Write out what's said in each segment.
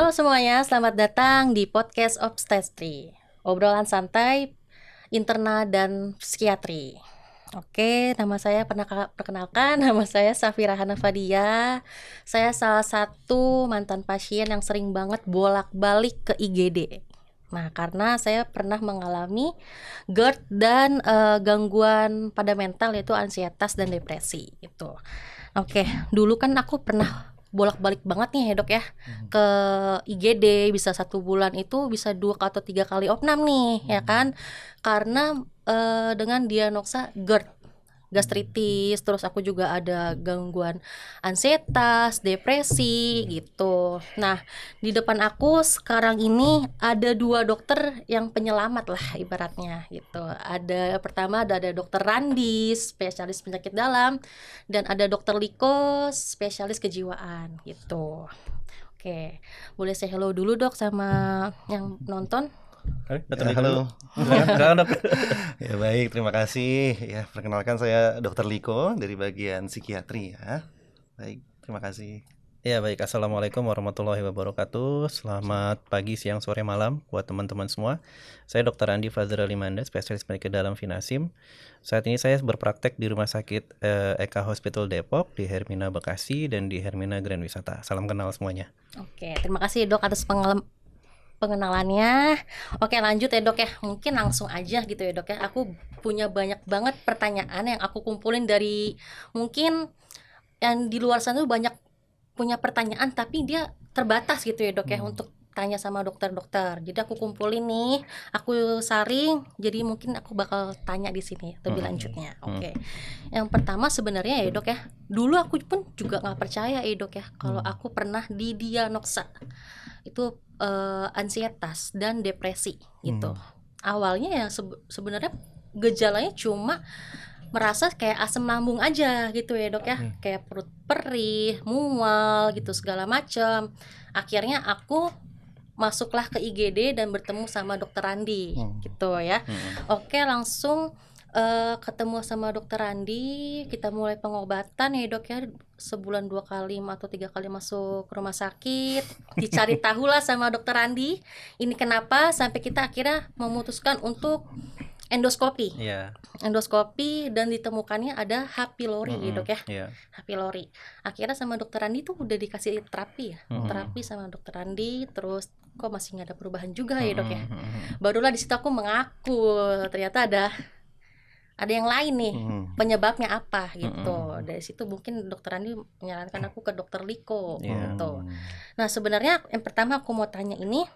Halo semuanya, selamat datang di podcast Obstetri, obrolan santai, interna dan psikiatri. Oke, nama saya perkenalkan, nama saya Safira Hanafadia. Saya salah satu mantan pasien yang sering banget bolak-balik ke IGD. Nah, karena saya pernah mengalami GERD dan gangguan pada mental, yaitu ansietas dan depresi gitu. Oke, dulu kan aku pernah bolak-balik banget nih ya dok ya ke IGD, bisa 1 bulan itu bisa 2 atau 3 kali opnam nih ya kan, karena dengan diagnosa GERD, gastritis, terus aku juga ada gangguan ansietas, depresi gitu. Nah, di depan aku sekarang ini ada 2 dokter yang penyelamat lah ibaratnya gitu. Pertama ada dokter Randi, spesialis penyakit dalam, dan ada dokter Liko, spesialis kejiwaan gitu. Oke, boleh say hello dulu dok sama yang nonton? Halo. Silakan dok. Ya baik, terima kasih. Ya, perkenalkan saya Dr. Liko dari bagian psikiatri ya. Baik, terima kasih. Ya baik, assalamualaikum warahmatullahi wabarakatuh. Selamat pagi, siang, sore, malam buat teman-teman semua. Saya Dr. Andi Fazra Limanda, spesialis penyakit dalam Vinasim. Saat ini saya berpraktek di Rumah Sakit Eka Hospital Depok, di Hermina Bekasi, dan di Hermina Grand Wisata. Salam kenal semuanya. Oke, terima kasih dok atas pengenalannya. Oke, lanjut ya dok ya, mungkin langsung aja gitu ya dok ya. Aku punya banyak banget pertanyaan yang aku kumpulin dari mungkin yang di luar sana tuh banyak punya pertanyaan tapi dia terbatas gitu ya dok ya untuk tanya sama dokter-dokter. Jadi aku kumpulin nih, aku saring, jadi mungkin aku bakal tanya di sini lebih lanjutnya. Oke. Yang pertama sebenarnya ya dok ya, dulu aku pun juga nggak percaya ya dok ya kalau aku pernah didiagnosa itu ansietas dan depresi gitu. Awalnya ya sebenarnya gejalanya cuma merasa kayak asam lambung aja gitu ya dok ya, kayak perut perih, mual gitu segala macam. Akhirnya aku masuklah ke IGD dan bertemu sama dokter Randi gitu ya. Oke, langsung ketemu sama dokter Randi, kita mulai pengobatan ya dok ya, 1 bulan 2 kali atau 3 kali masuk rumah sakit, dicari tahu lah sama dokter Randi ini kenapa sampai kita akhirnya memutuskan untuk endoskopi. Endoskopi dan ditemukannya ada H. pylori ya dok ya. H. pylori. Akhirnya sama dokter Randi tuh udah dikasih terapi ya. Terapi sama dokter Randi, terus kok masih nggak ada perubahan juga ya dok ya. Barulah di situ aku mengaku ternyata ada yang lain nih, penyebabnya apa gitu. Dari situ mungkin dokter Randi menyarankan aku ke dokter Liko gitu. Nah, sebenarnya yang pertama aku mau tanya ini,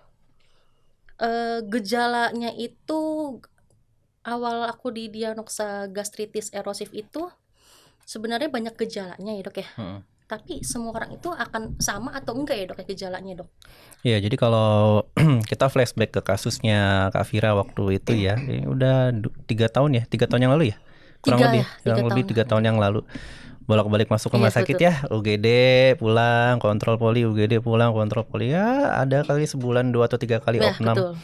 gejalanya itu awal aku didiagnosa gastritis erosif itu sebenarnya banyak gejalanya ya dok ya. Tapi semua orang itu akan sama atau enggak ya dok ya gejalanya dok? Ya, jadi kalau kita flashback ke kasusnya Kak Fira waktu itu ya, ini udah 3 tahun ya, 3 tahun yang lalu ya, kurang lebih 3 tahun yang lalu, bolak-balik masuk rumah sakit betul. ya, UGD pulang, kontrol poli, UGD pulang, kontrol poli, ya ada kali sebulan 2 atau 3 kali opnam. Betul.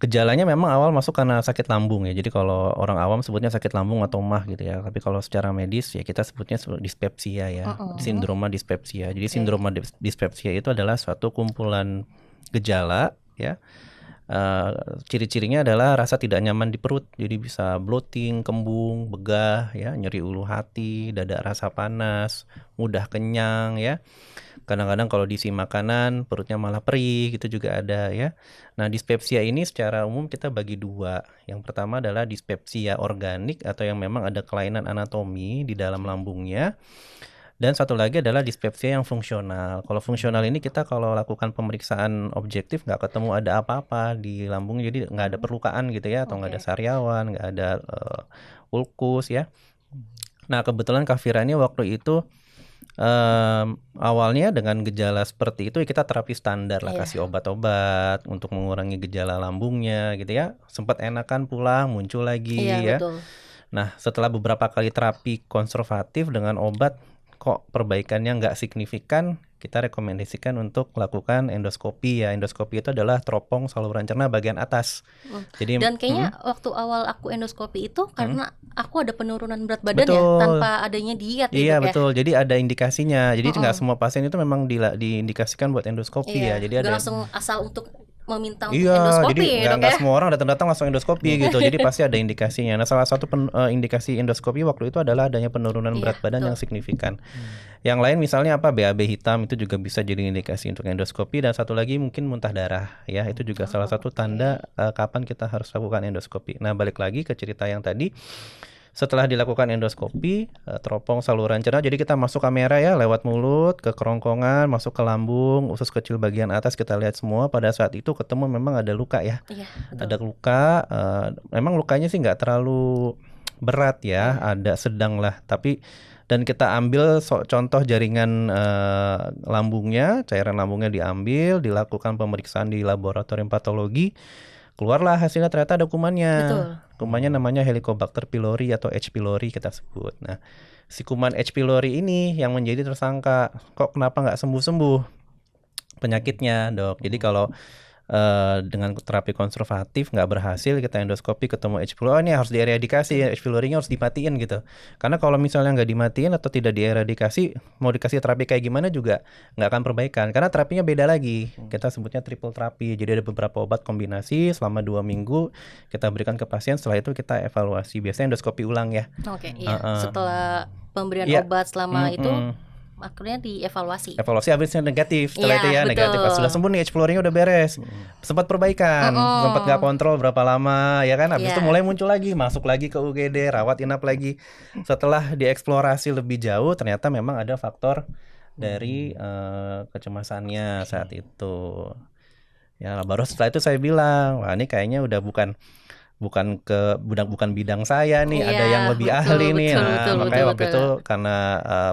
Gejalanya memang awal masuk karena sakit lambung ya. Jadi kalau orang awam sebutnya sakit lambung atau mah gitu ya. Tapi kalau secara medis ya kita sebutnya dispepsia ya. Sindroma dispepsia. Jadi sindroma dispepsia itu adalah suatu kumpulan gejala ya. Ciri-cirinya adalah rasa tidak nyaman di perut. Jadi bisa bloating, kembung, begah ya, nyeri ulu hati, dada rasa panas, mudah kenyang ya. Kadang-kadang kalau diisi makanan perutnya malah perih gitu juga ada ya. Nah, dispepsia ini secara umum kita bagi 2. Yang pertama adalah dispepsia organik atau yang memang ada kelainan anatomi di dalam lambungnya. Dan satu lagi adalah dispepsia yang fungsional. Kalau fungsional ini kita kalau lakukan pemeriksaan objektif nggak ketemu ada apa-apa di lambung, jadi nggak ada perlukaan gitu ya, atau nggak ada sariawan, nggak ada ulkus ya. Nah, kebetulan Kak Fira ini waktu itu awalnya dengan gejala seperti itu kita terapi standar lah, kasih obat-obat untuk mengurangi gejala lambungnya gitu ya. Sempat enakan pulang, muncul lagi ya. Betul. Nah, setelah beberapa kali terapi konservatif dengan obat, kok perbaikannya nggak signifikan, kita rekomendasikan untuk lakukan endoskopi ya. Endoskopi itu adalah teropong saluran cerna bagian atas. Jadi Dan kayaknya waktu awal aku endoskopi itu karena aku ada penurunan berat badan ya Betul. tanpa adanya diet Iya Dok ya. betul, jadi ada indikasinya. Jadi nggak semua pasien itu memang diindikasikan buat endoskopi ya. Jadi Nggak ada langsung asal untuk meminta untuk Iya, endoskopi jadi ya Dok nggak ya. semua orang datang-datang langsung endoskopi gitu. Jadi pasti ada indikasinya. Nah, salah satu indikasi endoskopi waktu itu adalah adanya penurunan Iya, berat badan betul. yang signifikan. Yang lain misalnya apa, BAB hitam itu juga bisa jadi indikasi untuk endoskopi. Dan satu lagi mungkin muntah darah ya, itu juga salah satu tanda kapan kita harus lakukan endoskopi. Nah, balik lagi ke cerita yang tadi. Setelah dilakukan endoskopi, teropong saluran cerna, jadi kita masuk kamera ya, lewat mulut ke kerongkongan, masuk ke lambung, usus kecil bagian atas kita lihat semua. Pada saat itu ketemu memang ada luka ya, Iya, betul. ada luka. Memang lukanya sih nggak terlalu berat ya, ada sedang lah. Tapi dan kita ambil contoh jaringan lambungnya, cairan lambungnya diambil, dilakukan pemeriksaan di laboratorium patologi. Keluarlah hasilnya, ternyata ada kumannya. Betul. Kumannya namanya Helicobacter pylori atau H. pylori kita sebut. Nah, si kuman H. pylori ini yang menjadi tersangka. Kok kenapa nggak sembuh-sembuh penyakitnya, Dok? Jadi kalau dengan terapi konservatif nggak berhasil, kita endoskopi ketemu H. pylori, ini harus dieradikasi, H. pylorinya harus dimatiin gitu. Karena kalau misalnya nggak dimatiin atau tidak dieradikasi, mau dikasih terapi kayak gimana juga nggak akan perbaikan. Karena terapinya beda lagi, kita sebutnya triple terapi. Jadi ada beberapa obat kombinasi selama 2 minggu kita berikan ke pasien. Setelah itu kita evaluasi, biasanya endoskopi ulang ya. Oke, iya. Setelah pemberian Iya. obat selama itu akhirnya dievaluasi. Evaluasi habisnya negatif, setelah Iya, itu ya betul. negatif. Pas sudah sembuh nih, H. pylorinya udah beres, sempat perbaikan, sempat nggak kontrol berapa lama ya kan. Habis Iya. itu mulai muncul lagi, masuk lagi ke UGD, rawat inap lagi. Setelah dieksplorasi lebih jauh, ternyata memang ada faktor dari kecemasannya saat itu. Ya baru setelah itu saya bilang, wah ini kayaknya udah bukan bidang saya nih, ada Iya, yang lebih betul, ahli nih. betul, Nah, betul, makanya betul, waktu betul. itu karena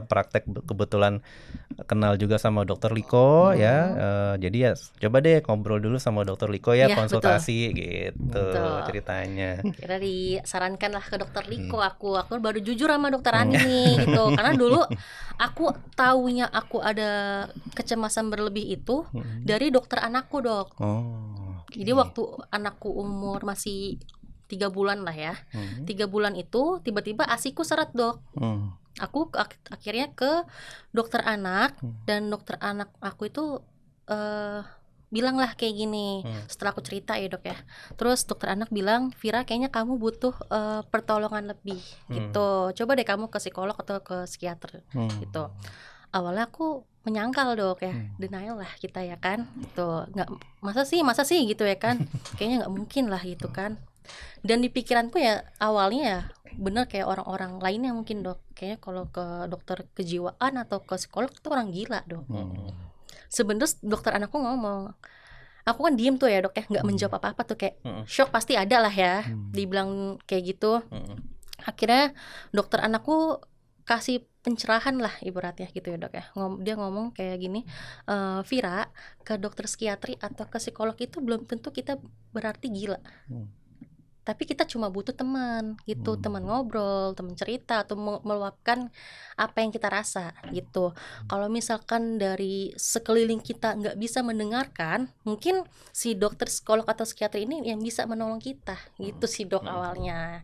praktek kebetulan kenal juga sama Dokter Liko ya, jadi ya coba deh ngobrol dulu sama Dokter Liko ya, Iya, konsultasi gitu Betul. ceritanya. Kira disarankan lah ke Dokter Liko. Aku baru jujur sama Dokter Andi nih gitu. Karena dulu aku taunya aku ada kecemasan berlebih itu dari dokter anakku, Dok. Oh. Jadi waktu anakku umur masih 3 bulan lah ya. 3 bulan itu tiba-tiba ASIku seret, Dok. Aku akhirnya ke dokter anak, dan dokter anak aku itu bilang lah kayak gini. Setelah aku cerita ya, Dok ya. Terus dokter anak bilang, "Vira, kayaknya kamu butuh pertolongan lebih gitu. Coba deh kamu ke psikolog atau ke psikiater." Gitu. Awalnya aku menyangkal, Dok ya, denial lah kita ya kan. Gitu. Nggak, masa sih gitu ya kan. Kayaknya nggak mungkin lah gitu kan. Dan di pikiranku ya awalnya ya bener kayak orang-orang lainnya mungkin, Dok. Kayaknya kalau ke dokter kejiwaan atau ke psikolog itu orang gila, Dok. Sebenarnya dokter anakku ngomong, aku kan diem tuh ya, Dok ya, nggak menjawab apa-apa tuh, kayak shock pasti ada lah ya, dibilang kayak gitu. Akhirnya dokter anakku kasih pencerahan lah ibaratnya gitu ya, Dok ya. Dia ngomong kayak gini, "Vira, ke dokter psikiatri atau ke psikolog itu belum tentu kita berarti gila. Tapi kita cuma butuh teman gitu, teman ngobrol, teman cerita, atau meluapkan apa yang kita rasa gitu. Kalau misalkan dari sekeliling kita nggak bisa mendengarkan, mungkin si dokter psikolog atau psikiatri ini yang bisa menolong kita gitu sih, Dok, awalnya.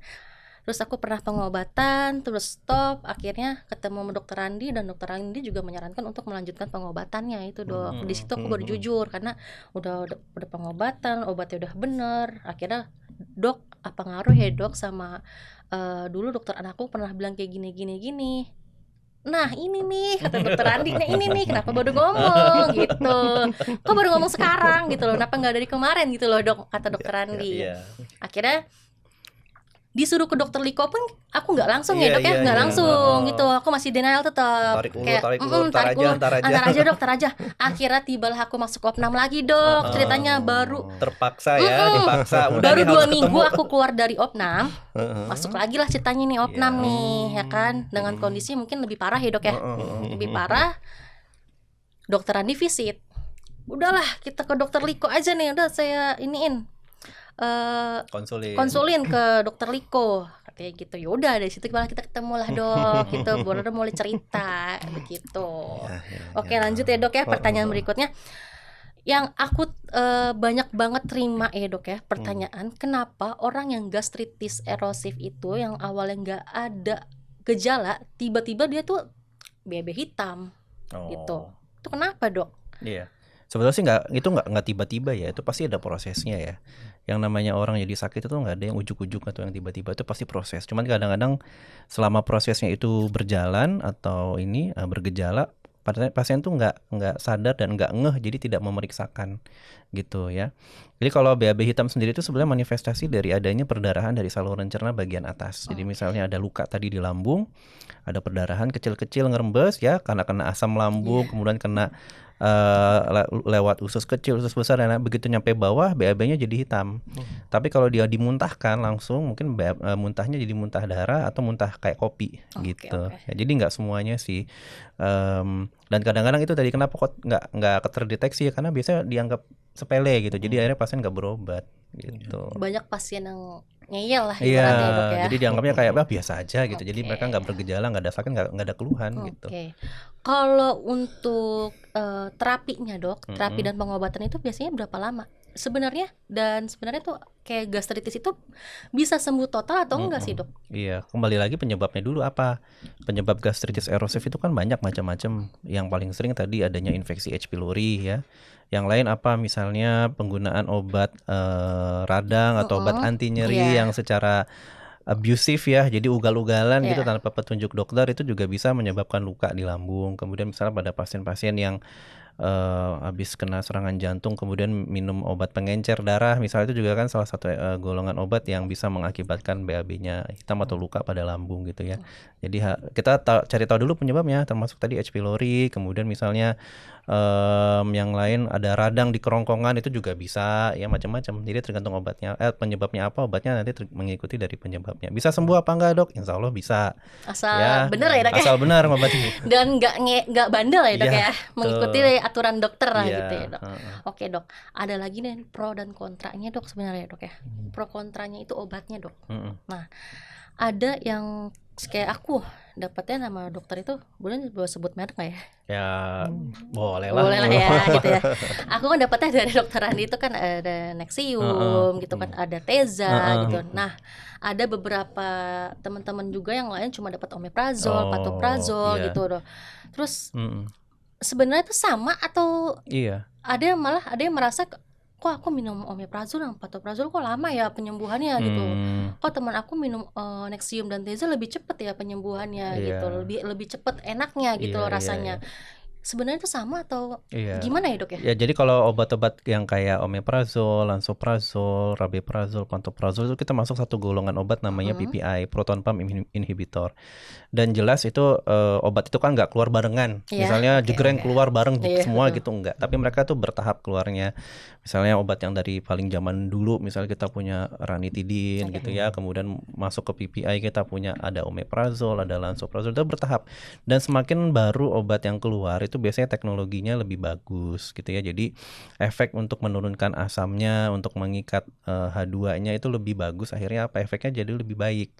Terus aku pernah pengobatan, terus stop, akhirnya ketemu sama dokter Andi, dan dokter Andi juga menyarankan untuk melanjutkan pengobatannya itu, Dok. Di situ aku baru jujur karena udah pengobatan, obatnya udah bener. Akhirnya, "Dok, apa ngaruh ya, Dok, sama dulu dokter anakku pernah bilang kayak gini. Nah ini nih," kata dokter Andi, "nah ini nih kenapa baru ngomong gitu. Kok baru ngomong sekarang gitu loh, kenapa nggak dari kemarin gitu loh, Dok," kata dokter Andi. Akhirnya disuruh ke dokter Liko pun aku nggak langsung ya, Dok ya, nggak langsung gitu. Aku masih denial tetap. Tarik ulur, tarik ulur, ntar aja. Antar aja, Dok, ntar aja. Akhirnya tibalah aku masuk opnam lagi, Dok. Ceritanya baru Terpaksa ya, dipaksa. Udah baru nih, 2 harus minggu ketemu. aku keluar dari opnam, masuk lagi lah ceritanya nih opnam nih, ya kan, dengan kondisi mungkin lebih parah ya, Dok ya, lebih parah. Dokter Andi visit, udahlah kita ke dokter Liko aja nih, udah saya iniin Konsulin. konsulin ke dokter Liko. katanya gitu. Ya udah dari situ malah kita ketemu lah Dok, gitu. Baru mulai cerita begitu. Oke, lanjut ya Dok ya, pertanyaan berikutnya. Yang aku banyak banget terima ya Dok ya, pertanyaan, kenapa orang yang gastritis erosif itu yang awalnya nggak ada gejala, tiba-tiba dia tuh BAB hitam gitu. Itu kenapa Dok? Iya. Sebetulnya sih nggak tiba-tiba ya, itu pasti ada prosesnya ya. Yang namanya orang jadi sakit itu nggak ada yang ujuk-ujuk atau yang tiba-tiba, itu pasti proses. Cuman kadang-kadang selama prosesnya itu berjalan atau bergejala, pasien tuh nggak sadar dan nggak ngeh, jadi tidak memeriksakan gitu ya. Jadi kalau BAB hitam sendiri itu sebenarnya manifestasi dari adanya perdarahan dari saluran cerna bagian atas. Jadi misalnya ada luka tadi di lambung, ada perdarahan kecil-kecil ngerembes ya karena kena asam lambung, kemudian kena lewat usus kecil, usus besar, dan begitu nyampe bawah BAB-nya jadi hitam. Tapi kalau dia dimuntahkan langsung, mungkin muntahnya jadi muntah darah atau muntah kayak kopi gitu. Ya, jadi nggak semuanya sih. Dan kadang-kadang itu tadi kenapa kok nggak terdeteksi ya, karena biasanya dianggap sepele gitu. Jadi akhirnya pasien nggak berobat gitu. Banyak pasien yang ngeyel lah Iya, ibaratnya Dok ya. jadi dianggapnya kayak biasa aja gitu. Jadi mereka nggak bergejala, nggak ada sakit, nggak ada keluhan gitu. Kalau untuk terapinya Dok, terapi dan pengobatan itu biasanya berapa lama sebenarnya? Dan sebenarnya tuh kayak gastritis itu bisa sembuh total atau enggak sih Dok? Iya, kembali lagi penyebabnya dulu apa? Penyebab gastritis erosif itu kan banyak macam-macam. Yang paling sering tadi adanya infeksi H. pylori ya. Yang lain apa? Misalnya penggunaan obat radang atau obat anti nyeri yang secara abusif ya, jadi ugal-ugalan gitu tanpa petunjuk dokter, itu juga bisa menyebabkan luka di lambung. Kemudian misalnya pada pasien-pasien yang habis kena serangan jantung kemudian minum obat pengencer darah misalnya, itu juga kan salah satu golongan obat yang bisa mengakibatkan BAB-nya hitam atau luka pada lambung gitu ya. Jadi kita cari tahu dulu penyebabnya, termasuk tadi H. pylori, kemudian misalnya yang lain ada radang di kerongkongan, itu juga bisa ya, macam-macam. Jadi tergantung obatnya, penyebabnya apa, obatnya nanti mengikuti dari penyebabnya. Bisa sembuh apa enggak Dok? Insya Allah bisa. Asal bener ya Dok ya. Asal benar ngobatin. Dan nggak bandel ya Dok ya, mengikuti aturan dokter lah gitu ya Dok. Oke Dok, ada lagi nih pro dan kontranya Dok sebenarnya Dok ya. Pro kontranya itu obatnya Dok. Nah, ada yang kayak aku dapatnya sama dokter itu, boleh sebut merek nggak ya? Ya boleh lah ya gitu ya. Aku kan dapatnya dari dokter Andi itu kan ada Nexium gitu kan, ada Teza gitu. Nah, ada beberapa teman-teman juga yang lain cuma dapat omeprazol, pantoprazol gitu loh. Terus sebenarnya itu sama atau ada yang merasa kok aku minum omeprazol dan pantoprazol kok lama ya penyembuhannya gitu. Kok teman aku minum Nexium dan Teza lebih cepat ya penyembuhannya gitu. Lebih cepat enaknya gitu rasanya. Sebenarnya itu sama atau gimana ya Dok ya? Ya, jadi kalau obat-obat yang kayak omeprazol, lansoprazol, rabeprazol, pantoprazol itu kita masuk satu golongan obat namanya PPI, proton pump inhibitor. Dan jelas itu obat itu kan nggak keluar barengan. Misalnya jegreng keluar bareng semua gitu, enggak. Tapi mereka tuh bertahap keluarnya. Misalnya obat yang dari paling zaman dulu, misalnya kita punya ranitidin gitu ya, kemudian masuk ke PPI kita punya ada omeprazol, ada lansoprazol, itu bertahap. Dan semakin baru obat yang keluar itu biasanya teknologinya lebih bagus gitu ya. Jadi efek untuk menurunkan asamnya, untuk mengikat H2-nya itu lebih bagus. Akhirnya apa, efeknya jadi lebih baik.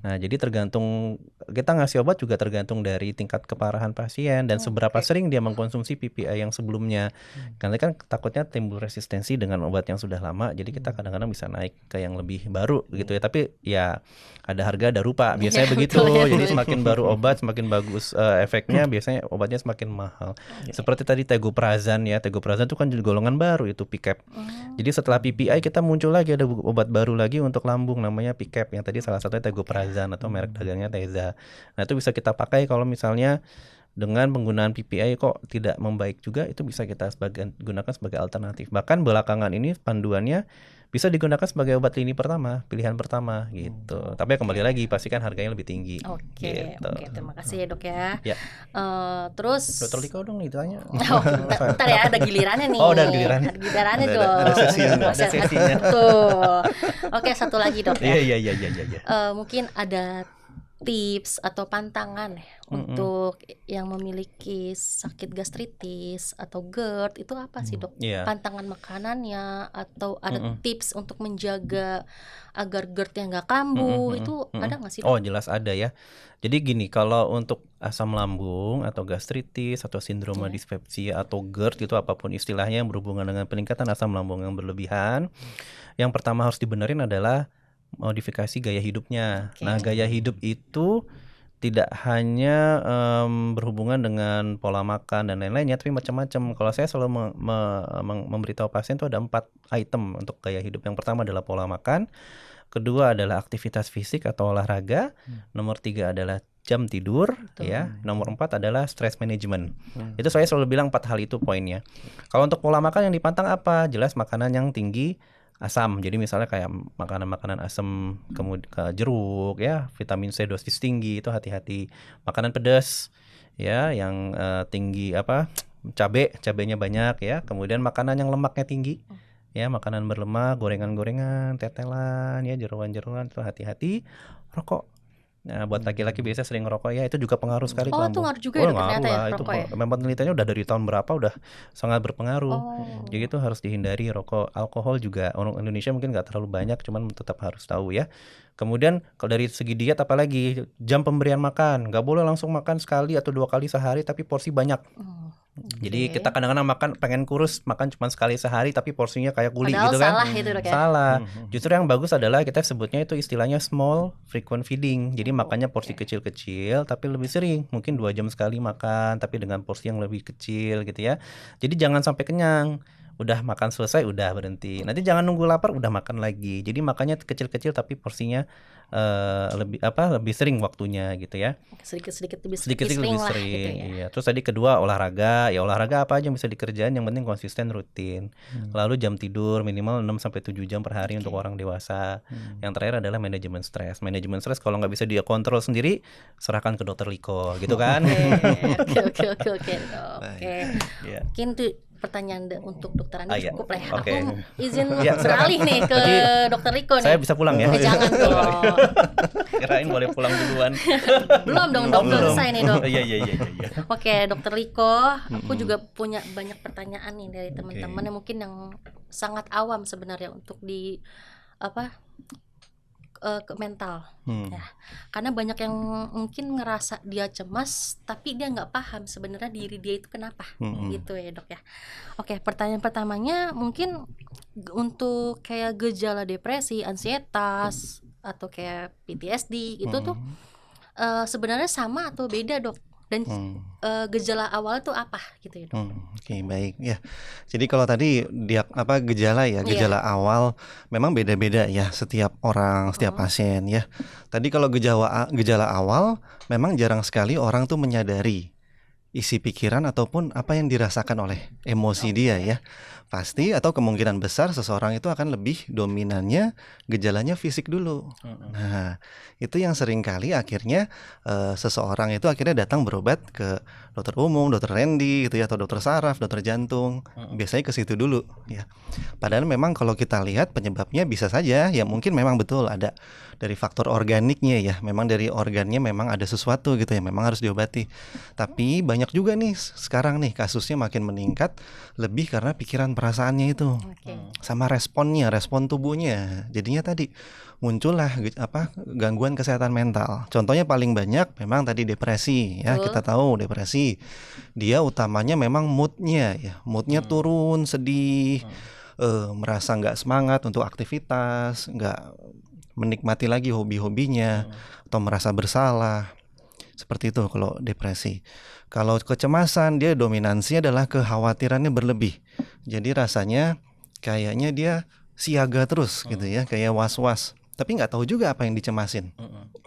Nah, jadi tergantung, kita ngasih obat juga tergantung dari tingkat keparahan pasien dan seberapa sering dia mengkonsumsi PPI yang sebelumnya. Karena kan takutnya timbul resistensi dengan obat yang sudah lama. Jadi kita kadang-kadang bisa naik ke yang lebih baru gitu ya. Tapi ya ada harga ada rupa. Biasanya begitu. Jadi semakin baru obat semakin bagus efeknya, biasanya obatnya semakin mahal. Seperti tadi tegoprazan ya. Tegoprazan itu kan juga golongan baru, itu PCAP. Jadi setelah PPI kita muncul lagi ada obat baru lagi untuk lambung namanya PCAP, yang tadi salah satunya tegoprazan atau merek dagangnya Teza. Nah, itu bisa kita pakai kalau misalnya dengan penggunaan PPI kok tidak membaik juga, itu bisa kita gunakan sebagai alternatif. Bahkan belakangan ini panduannya bisa digunakan sebagai obat lini pertama, pilihan pertama gitu. Tapi kembali lagi pastikan harganya lebih tinggi. Oke, terima kasih ya Dok ya. Terus Dr. Liko dong ditanya. Bentar ya, ada gilirannya nih. Oh, ada gilirannya. Ada gilirannya dong. Ada sesinya. Tuh. Oke, satu lagi Dok ya. Iya. Mungkin ada tips atau pantangan ya Mm-mm. untuk yang memiliki sakit gastritis atau GERD itu apa sih dok? Iya. Pantangan makanannya atau ada Mm-mm. tips untuk menjaga agar GERD-nya nggak kambuh Mm-mm, itu mm-mm. ada nggak sih Oh dok? jelas ada ya. Jadi gini, kalau untuk asam lambung atau gastritis atau sindroma Ya. dispepsia atau GERD itu apapun istilahnya yang berhubungan dengan peningkatan asam lambung yang berlebihan, yang pertama harus dibenerin adalah modifikasi gaya hidupnya. Oke. Nah, gaya hidup itu tidak hanya berhubungan dengan pola makan dan lain-lainnya, tapi macam-macam. Kalau saya selalu memberitahu pasien itu ada 4 item untuk gaya hidup. Yang pertama adalah pola makan, kedua adalah aktivitas fisik atau olahraga, nomor 3 adalah jam tidur, Betul. ya. Nomor 4 adalah stress management. Itu saya selalu bilang 4 hal itu poinnya. Kalau untuk pola makan yang dipantang apa? Jelas makanan yang tinggi asam. Jadi misalnya kayak makanan-makanan asam, kemudian jeruk ya, vitamin C dosis tinggi itu hati-hati. Makanan pedas ya yang tinggi cabenya banyak ya. Kemudian makanan yang lemaknya tinggi. Ya, makanan berlemak, gorengan-gorengan, tetelan ya, jeroan-jeroan itu hati-hati. Rokok. Nah, buat laki-laki biasa sering ngerokok ya, itu juga pengaruh sekali ke Oh itu lambung. ngaruh juga ya dok ngaruh ternyata ya lah, itu rokok ya? memang penelitiannya udah dari tahun berapa udah sangat berpengaruh. Oh. Jadi itu harus dihindari. Rokok, alkohol juga orang Indonesia mungkin nggak terlalu banyak, cuman tetap harus tahu ya. Kemudian kalau dari segi diet apalagi jam pemberian makan, nggak boleh langsung makan sekali atau 2 kali sehari tapi porsi banyak. Jadi Oke. kita kadang-kadang makan pengen kurus, makan cuma sekali sehari tapi porsinya kayak kuli Padahal gitu kan. salah itu dok ya? Salah. Justru yang bagus adalah kita sebutnya itu istilahnya small frequent feeding. Jadi makannya porsi kecil-kecil tapi lebih sering. Mungkin 2 jam sekali makan tapi dengan porsi yang lebih kecil gitu ya. Jadi jangan sampai kenyang. Udah makan selesai udah berhenti. Nanti jangan nunggu lapar udah makan lagi. Jadi makannya kecil-kecil tapi porsinya lebih sering waktunya gitu ya. Sedikit-sedikit lebih Sedikit-sedikit sering lebih lah sering. gitu ya. Iya. Terus tadi kedua olahraga. Ya olahraga apa aja yang bisa dikerjain, yang penting konsisten rutin. Lalu jam tidur minimal 6 sampai 7 jam per hari untuk orang dewasa. Yang terakhir adalah manajemen stres. Manajemen stres kalau nggak bisa dia kontrol sendiri, serahkan ke dokter Liko gitu kan. Oke dok. Oke. Iya. Mungkin tuh pertanyaan untuk dokter Andi Iya. cukup lah ya. Oke. Aku izin Iya, beralih nih ke Berarti dokter Riko nih. Saya bisa pulang ya. Jangan dong. Kirain boleh pulang duluan. Belum dong dok, belum selesai nih dok. Iya. Oke, dokter Riko, aku juga punya banyak pertanyaan nih dari teman-teman yang mungkin yang sangat awam sebenarnya untuk di ke mental ya. Karena banyak yang mungkin ngerasa dia cemas tapi dia nggak paham sebenarnya diri dia itu kenapa gitu ya dok ya. Oke, pertanyaan pertamanya mungkin untuk kayak gejala depresi, ansietas atau kayak PTSD itu tuh sebenarnya sama atau beda dok? Dan gejala awal itu apa gitu ya dok? Oke, baik ya. Jadi kalau tadi gejala ya, gejala awal memang beda-beda ya setiap orang, setiap pasien ya. Tadi kalau gejala awal memang jarang sekali orang tuh menyadari isi pikiran ataupun apa yang dirasakan oleh emosi dia ya. Pasti atau kemungkinan besar seseorang itu akan lebih dominannya gejalanya fisik dulu. Nah, itu yang seringkali akhirnya seseorang itu akhirnya datang berobat ke dokter umum, dokter Randy gitu ya, atau dokter saraf, dokter jantung. Biasanya ke situ dulu ya. Padahal memang kalau kita lihat penyebabnya bisa saja ya mungkin memang betul ada dari faktor organiknya ya. Memang dari organnya memang ada sesuatu gitu ya, memang harus diobati. Tapi banyak juga nih sekarang nih kasusnya makin meningkat lebih karena pikiran perasaannya itu. Sama respon tubuhnya. Jadinya tadi muncullah gangguan kesehatan mental. Contohnya paling banyak memang tadi depresi ya. Kita tahu depresi dia utamanya memang moodnya turun, sedih, merasa nggak semangat untuk aktivitas, nggak menikmati lagi hobi-hobinya, atau merasa bersalah. Seperti itu kalau depresi. Kalau kecemasan dia dominansinya adalah kekhawatirannya berlebih. Jadi rasanya kayaknya dia siaga terus gitu ya, kayak was-was. Tapi nggak tahu juga apa yang dicemasin.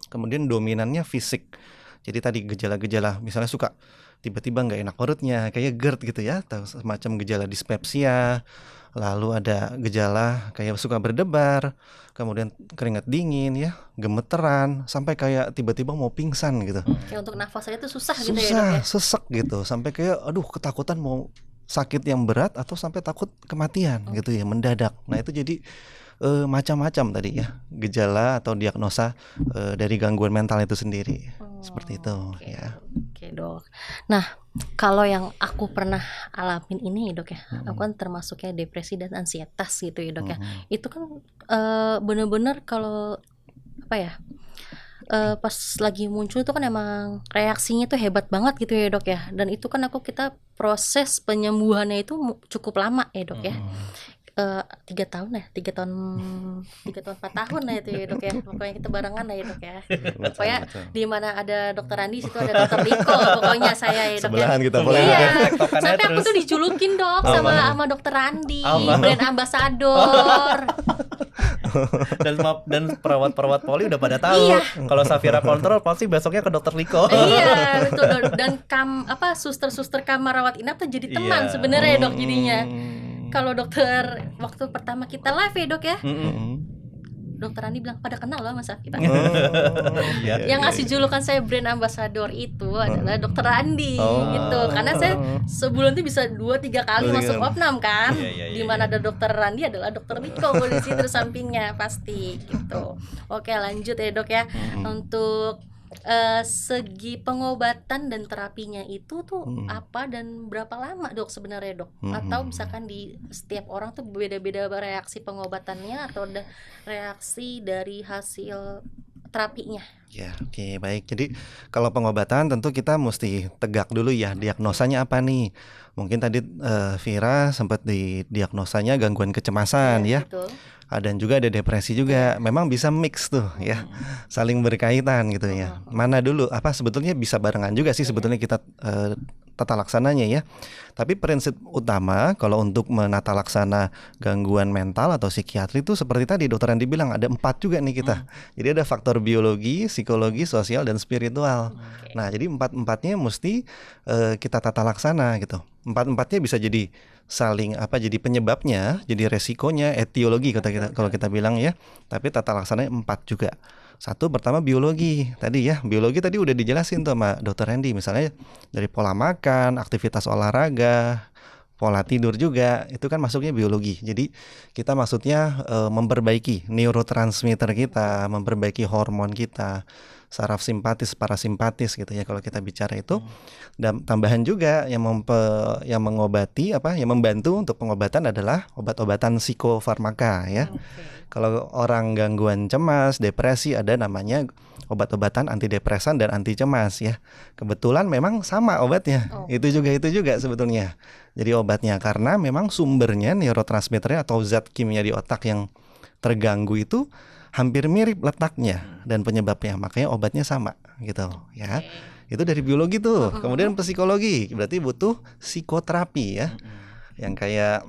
Kemudian dominannya fisik. Jadi tadi gejala-gejala misalnya suka tiba-tiba nggak enak perutnya, kayak GERD gitu ya, atau semacam gejala dispepsia. Lalu ada gejala kayak suka berdebar, kemudian keringat dingin ya, gemeteran, sampai kayak tiba-tiba mau pingsan gitu. Kayak untuk nafas aja tuh susah gitu ya dok Susah, ya. sesek gitu, sampai kayak aduh ketakutan mau sakit yang berat atau sampai takut kematian gitu ya, mendadak. Nah itu jadi macam-macam tadi ya gejala atau diagnosa dari gangguan mental itu sendiri. Seperti itu Oke, ya. oke dok. Nah, kalau yang aku pernah alamin ini dok ya, aku kan termasuknya depresi dan ansietas gitu ya dok ya. Itu kan bener-bener kalau apa ya, pas lagi muncul itu kan emang reaksinya tuh hebat banget gitu ya dok ya. Dan itu kan kita proses penyembuhannya itu cukup lama ya dok ya. 3 tahun 4 tahun ya itu ya dok ya, pokoknya kita barengan lah ya dok ya. Pokoknya di mana ada dokter Andi situ ada dokter Riko, pokoknya saya ya dok ya. Sebelahan kita boleh Iya, Tektokannya sampai aku terus. tuh dijulukin dok sama dokter Andi, Apa? brand ambassador. Dan perawat-perawat poli udah pada tahu. Iya. Kalau Safira kontrol pasti besoknya ke dokter Liko. Iya betul dok. Dan suster-suster kamar rawat inap tuh jadi teman Iya. sebenarnya dok jadinya. Kalau dokter waktu pertama kita live ya dok ya, dokter Andi bilang pada kenal loh mas Safira. Iya. Yang ngasih julukan saya brand ambassador itu adalah dokter Andi gitu, karena saya sebulan tuh bisa 2-3 kali masuk opnam kan. Iya, Di mana ada dokter Andi adalah dokter Riko di situ sampingnya pasti gitu. Oke lanjut ya dok ya. Untuk segi pengobatan dan terapinya itu tuh apa dan berapa lama dok sebenarnya dok? Atau misalkan di setiap orang tuh beda-beda reaksi pengobatannya atau reaksi dari hasil terapinya? Ya, oke, baik. Jadi kalau pengobatan tentu kita mesti tegak dulu ya diagnosanya apa nih. Mungkin tadi Vira sempat diagnosanya gangguan kecemasan ya. Betul. Dan juga ada depresi juga. Memang bisa mix tuh ya. Saling berkaitan gitu ya. Mana dulu sebetulnya bisa barengan juga sih sebetulnya kita tata laksananya ya. Tapi prinsip utama kalau untuk menata laksana gangguan mental atau psikiatri itu seperti tadi dokter Andi bilang ada 4 juga nih kita. Jadi ada faktor biologi, psikologi, sosial dan spiritual. Nah, jadi 4-4-nya mesti kita tata laksana gitu. 4-4-nya bisa jadi saling jadi penyebabnya, jadi resikonya, etiologi kalau kita bilang ya. Tapi tata laksananya 4 juga. Satu pertama biologi tadi ya. Biologi tadi udah dijelasin tuh sama dokter Randy, misalnya dari pola makan, aktivitas olahraga, pola tidur juga, itu kan masuknya biologi. Jadi kita maksudnya memperbaiki neurotransmitter kita, memperbaiki hormon kita, saraf simpatis, parasimpatis gitu ya kalau kita bicara itu. Dan tambahan juga yang mengobati yang membantu untuk pengobatan adalah obat-obatan psikofarmaka ya. Kalau orang gangguan cemas, depresi ada namanya obat-obatan antidepresan dan anti cemas ya. Kebetulan memang sama obatnya. Itu juga sebetulnya. Jadi obatnya karena memang sumbernya neurotransmitternya atau zat kimia di otak yang terganggu itu hampir mirip letaknya dan penyebabnya, makanya obatnya sama gitu ya. Itu dari biologi tuh. Kemudian psikologi berarti butuh psikoterapi ya. Yang kayak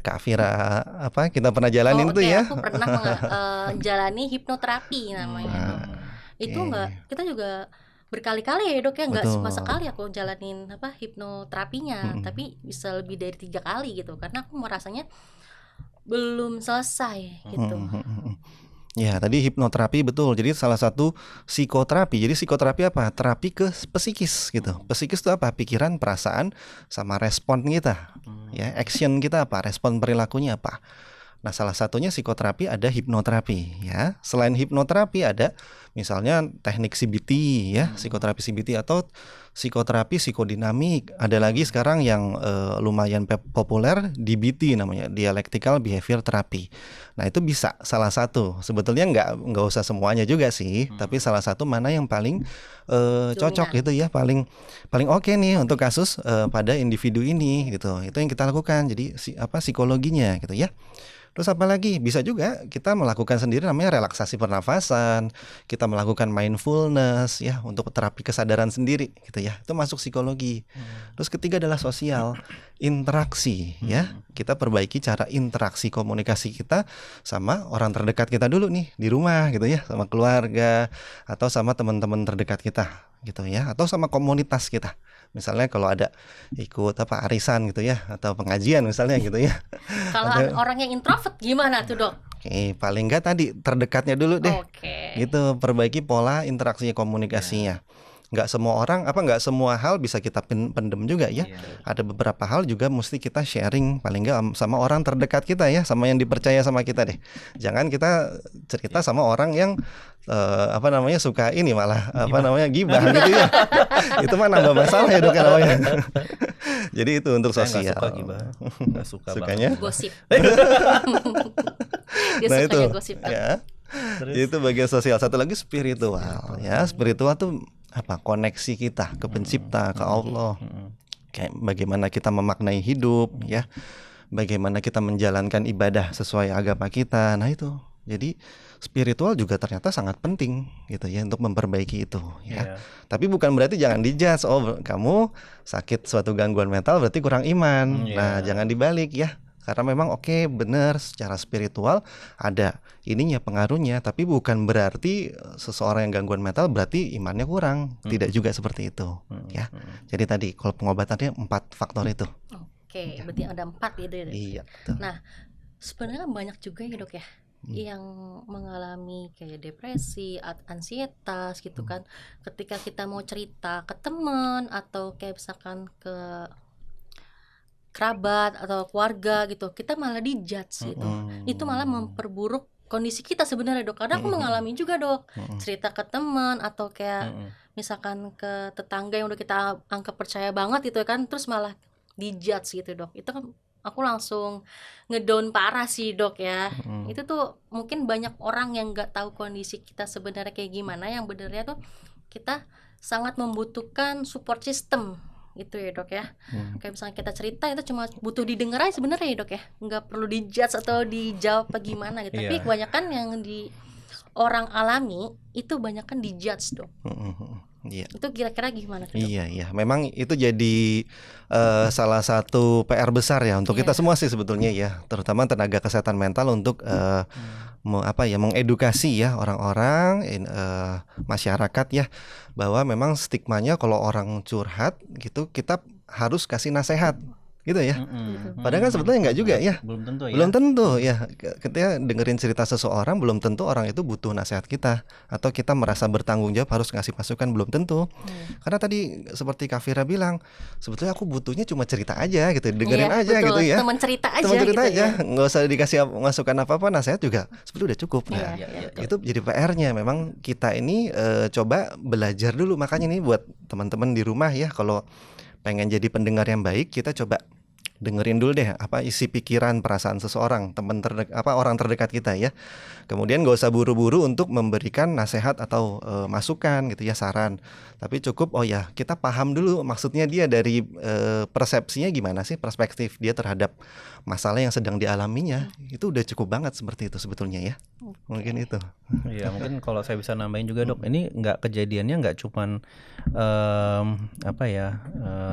Kak Vira kita pernah jalanin tuh ya. Aku pernah jalani hipnoterapi namanya. Itu kita juga berkali-kali ya dok ya, nggak cuma sekali aku jalanin hipnoterapinya, tapi bisa lebih dari 3 kali gitu, karena aku merasanya belum selesai gitu. Ya, tadi hipnoterapi betul. Jadi salah satu psikoterapi. Jadi psikoterapi apa? Terapi ke psikis gitu. Psikis itu apa? Pikiran, perasaan, sama respon kita. Ya, action kita apa? Respon perilakunya apa? Nah, salah satunya psikoterapi ada hipnoterapi ya. Selain hipnoterapi ada misalnya teknik CBT ya, psikoterapi CBT atau psikoterapi psikodinamik. Ada lagi sekarang yang lumayan populer DBT namanya, dialectical behavior therapy. Nah, itu bisa salah satu. Sebetulnya nggak usah semuanya juga sih, tapi salah satu mana yang paling cocok gitu ya, paling oke nih untuk kasus pada individu ini gitu. Itu yang kita lakukan. Jadi psikologinya gitu ya. Terus apa lagi? Bisa juga kita melakukan sendiri namanya relaksasi pernafasan, kita melakukan mindfulness ya untuk terapi kesadaran sendiri gitu ya. Itu masuk psikologi. Terus ketiga adalah sosial, interaksi ya. Kita perbaiki cara interaksi komunikasi kita sama orang terdekat kita dulu nih di rumah gitu ya, sama keluarga atau sama teman-teman terdekat kita gitu ya, atau sama komunitas kita. Misalnya kalau ada ikut arisan gitu ya, atau pengajian misalnya gitu ya. Kalau orang yang introvert gimana tuh dok? Oke, paling enggak tadi terdekatnya dulu deh. Gitu, perbaiki pola interaksi komunikasinya. nggak semua orang nggak semua hal bisa kita pendem juga ya. Iya. Ada beberapa hal juga mesti kita sharing paling nggak sama orang terdekat kita ya, sama yang dipercaya sama kita deh. Jangan kita cerita sama orang yang suka ini malah gibah gitu ya. Itu mah nambah masalah ya Dok ya namanya. Jadi itu untuk Saya nggak sosial. suka gibah, nggak suka Sukanya? Gosip. Dia Nah itu sukanya gosip. ya. Terus? Itu bagian sosial. Satu lagi spiritual ya. Spiritual tuh koneksi kita ke pencipta, ke Allah. Kayak bagaimana kita memaknai hidup ya. Bagaimana kita menjalankan ibadah sesuai agama kita. Nah itu. Jadi spiritual juga ternyata sangat penting gitu ya untuk memperbaiki itu ya. Iya. Tapi bukan berarti jangan dijudge. Oh, kamu sakit suatu gangguan mental berarti kurang iman. Iya. Nah, jangan dibalik ya. Karena memang oke, benar secara spiritual ada ininya pengaruhnya, tapi bukan berarti seseorang yang gangguan mental berarti imannya kurang. Tidak juga seperti itu ya. Jadi tadi kalau pengobatannya 4 faktor itu. Oke, berarti ada 4 gitu ya. Iya, betul. Nah, sebenarnya banyak juga ya Dok ya yang mengalami kayak depresi, ansietas gitu kan. Ketika kita mau cerita ke teman atau kayak misalkan ke kerabat atau keluarga gitu, kita malah dijudge gitu. Itu malah memperburuk kondisi kita sebenarnya Dok. Karena aku mengalami juga Dok, cerita ke teman atau kayak misalkan ke tetangga yang udah kita anggap percaya banget gitu kan, terus malah dijudge gitu Dok. Itu kan aku langsung ngedown parah sih Dok ya. Itu tuh mungkin banyak orang yang nggak tahu kondisi kita sebenarnya kayak gimana, yang benernya tuh kita sangat membutuhkan support system gitu ya Dok ya. Kayak misalnya kita cerita itu cuma butuh didengar aja sebenarnya ya Dok ya, nggak perlu dijudge atau dijawab apa gimana gitu. Tapi Iya. kebanyakan yang di orang alami itu banyakan dijudge Dok. Iya. Itu kira-kira gimana tuh, Dok? Iya, memang itu jadi salah satu PR besar ya untuk kita semua sih sebetulnya ya, terutama tenaga kesehatan mental untuk mengedukasi ya orang-orang, masyarakat ya, bahwa memang stigmanya kalau orang curhat gitu kita harus kasih nasihat gitu ya. Padahal kan sebetulnya enggak juga ya. Belum tentu ya. Belum tentu ya. Ketika dengerin cerita seseorang belum tentu orang itu butuh nasihat kita, atau kita merasa bertanggung jawab harus ngasih masukan, belum tentu. Karena tadi seperti Kak Fira bilang, sebetulnya aku butuhnya cuma cerita aja gitu, dengerin Iya, aja betul. gitu ya. Teman cerita aja Teman cerita gitu aja, ya. nggak usah dikasih masukan apa-apa, nasihat juga sebetulnya udah cukup. Nah, Iya, itu jadi PR-nya. Memang kita ini coba belajar dulu, makanya nih buat teman-teman di rumah ya, kalau pengen jadi pendengar yang baik, kita coba dengerin dulu deh apa isi pikiran perasaan seseorang, orang terdekat kita ya. Kemudian gak usah buru-buru untuk memberikan nasihat atau masukan gitu ya, saran. Tapi cukup kita paham dulu maksudnya dia dari persepsinya gimana sih, perspektif dia terhadap masalah yang sedang dialaminya. Itu udah cukup banget seperti itu sebetulnya ya. Mungkin itu. Iya, mungkin kalau saya bisa nambahin juga Dok, ini nggak kejadiannya nggak cuman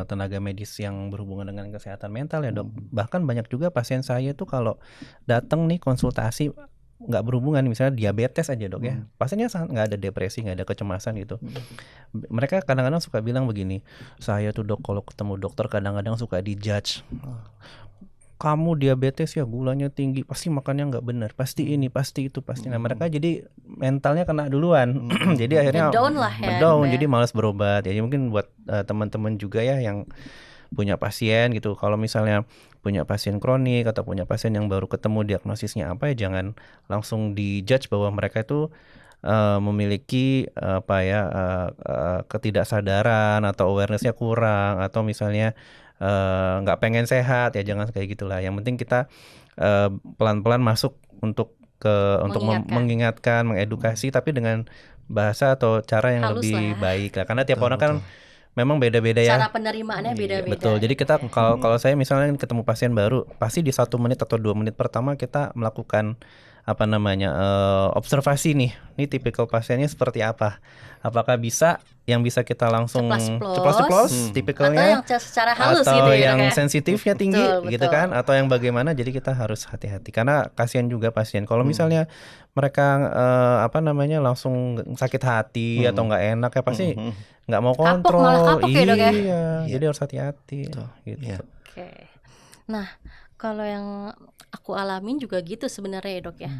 tenaga medis yang berhubungan dengan kesehatan mental ya Dok. Bahkan banyak juga pasien saya tuh kalau datang nih konsultasi nggak berhubungan, misalnya diabetes aja Dok ya, pasiennya nggak ada depresi, nggak ada kecemasan gitu. Mereka kadang-kadang suka bilang begini, saya tuh Dok kalau ketemu dokter kadang-kadang suka dijudge. Kamu diabetes ya, gulanya tinggi, pasti makannya nggak benar, pasti ini, pasti itu, pasti. Nah mereka jadi mentalnya kena duluan. Jadi akhirnya Ngedown lah ya, ngedown, Dok ya. jadi malas berobat. Jadi mungkin buat teman-teman juga ya yang punya pasien gitu, kalau misalnya punya pasien kronik atau punya pasien yang baru ketemu diagnosisnya apa ya, jangan langsung dijudge bahwa mereka itu memiliki ketidaksadaran atau awarenessnya kurang, atau misalnya nggak pengen sehat ya, jangan kayak gitulah. Yang penting kita pelan-pelan masuk untuk mengingatkan, mengedukasi, tapi dengan bahasa atau cara yang Halus lebih lah. baik lah, karena tiap Betul, orang kan memang beda-beda ya. Cara penerimaannya beda-beda. Betul. Jadi kita kalau saya misalnya ketemu pasien baru, pasti di 1 menit atau 2 menit pertama kita melakukan observasi nih. Ini tipikal pasiennya seperti apa? Apakah yang bisa kita langsung ceplos-ceplos tipikalnya, atau yang secara halus atau gitu ya, yang Dok ya? sensitifnya tinggi Betul, gitu betul. kan, atau yang bagaimana. Jadi kita harus hati-hati karena kasihan juga pasien. Kalau misalnya mereka langsung sakit hati atau nggak enak ya, pasti nggak mau kontrol. malah kapok ya, Dok ya? Iya, jadi harus hati-hati gitu. Iya. Oke. Nah, kalau yang aku alamin juga gitu sebenarnya ya Dok ya.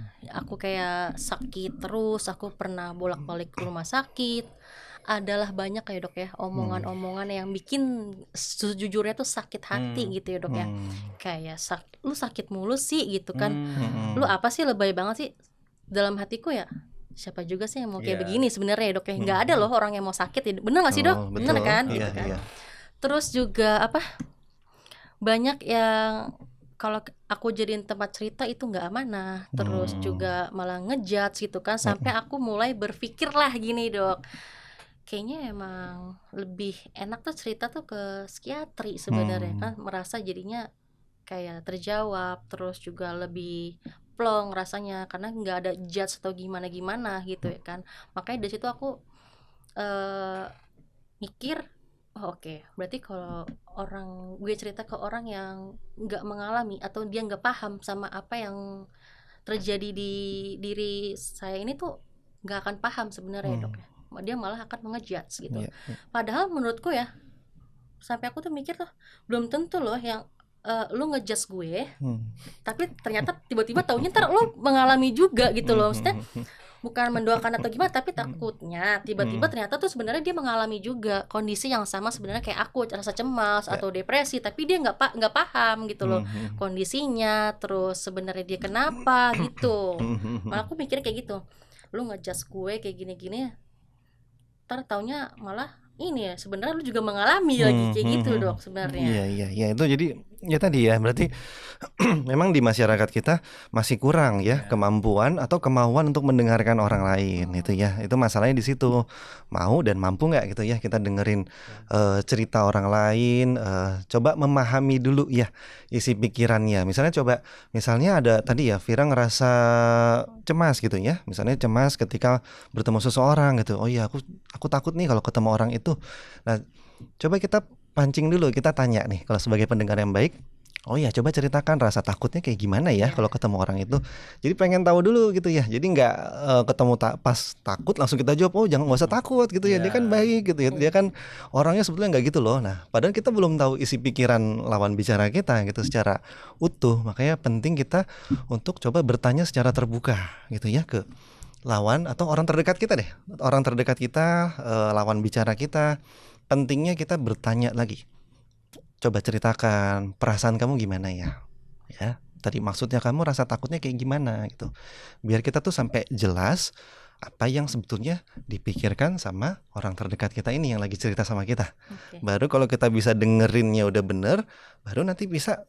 Aku kayak sakit terus, aku pernah bolak-balik ke rumah sakit. adalah banyak ya dok ya omongan-omongan yang bikin sejujurnya tuh sakit hati gitu ya dok ya. Kayak lu sakit mulu sih gitu kan. Lu apa sih, lebay banget sih. Dalam hatiku ya, siapa juga sih yang mau kayak begini sebenarnya ya dok ya. Nggak ada loh orang yang mau sakit ya. Bener nggak sih dok? Bener betul. kan? Iya, Gitu kan. iya. Terus juga banyak yang kalau aku jadiin tempat cerita itu nggak amanah. Terus juga malah ngejudge gitu kan. Sampai aku mulai berpikir lah gini dok, kayaknya emang lebih enak tuh cerita tuh ke psikiatri sebenarnya kan, merasa jadinya kayak terjawab, terus juga lebih plong rasanya karena nggak ada judge atau gimana gitu ya kan. Makanya dari situ aku mikir, oh oke, berarti kalau gue cerita ke orang yang nggak mengalami atau dia nggak paham sama apa yang terjadi di diri saya ini tuh nggak akan paham sebenarnya dok ya. Dia malah akan mengejudge gitu. Padahal menurutku ya, sampai aku tuh mikir tuh belum tentu loh yang lu ngejudge gue, tapi ternyata tiba-tiba taunya ntar lu mengalami juga gitu loh. Maksudnya bukan mendoakan atau gimana, tapi takutnya tiba-tiba ternyata tuh sebenarnya dia mengalami juga kondisi yang sama sebenarnya kayak aku, rasa cemas atau depresi, tapi dia nggak paham gitu loh kondisinya, terus sebenarnya dia kenapa gitu. Malah aku mikir kayak gitu, lu ngejudge gue kayak gini-gini, ntar taunya malah ini ya sebenarnya lu juga mengalami lagi kayak gitu dok sebenarnya. Iya itu jadi ya tadi ya berarti memang di masyarakat kita masih kurang ya kemampuan atau kemauan untuk mendengarkan orang lain itu ya, itu masalahnya di situ, mau dan mampu nggak gitu ya kita dengerin cerita orang lain, coba memahami dulu ya isi pikirannya. Misalnya ada tadi ya Vira ngerasa cemas gitu ya, misalnya cemas ketika bertemu seseorang gitu, oh iya aku takut nih kalau ketemu orang itu. Nah coba kita pancing dulu, kita tanya nih kalau sebagai pendengar yang baik, oh ya coba ceritakan rasa takutnya kayak gimana ya kalau ketemu orang itu. Jadi pengen tahu dulu gitu ya, jadi nggak ketemu pas takut langsung kita jawab, oh nggak usah takut gitu ya, dia kan baik gitu ya, dia kan orangnya sebetulnya nggak gitu loh. Nah padahal kita belum tahu isi pikiran lawan bicara kita gitu secara utuh. Makanya penting kita untuk coba bertanya secara terbuka gitu ya ke lawan atau orang terdekat kita deh, orang terdekat kita, lawan bicara kita. Pentingnya kita bertanya lagi, coba ceritakan perasaan kamu gimana ya tadi maksudnya kamu rasa takutnya kayak gimana gitu, biar kita tuh sampai jelas apa yang sebetulnya dipikirkan sama orang terdekat kita ini yang lagi cerita sama kita. Baru kalau kita bisa dengerinnya udah bener, baru nanti bisa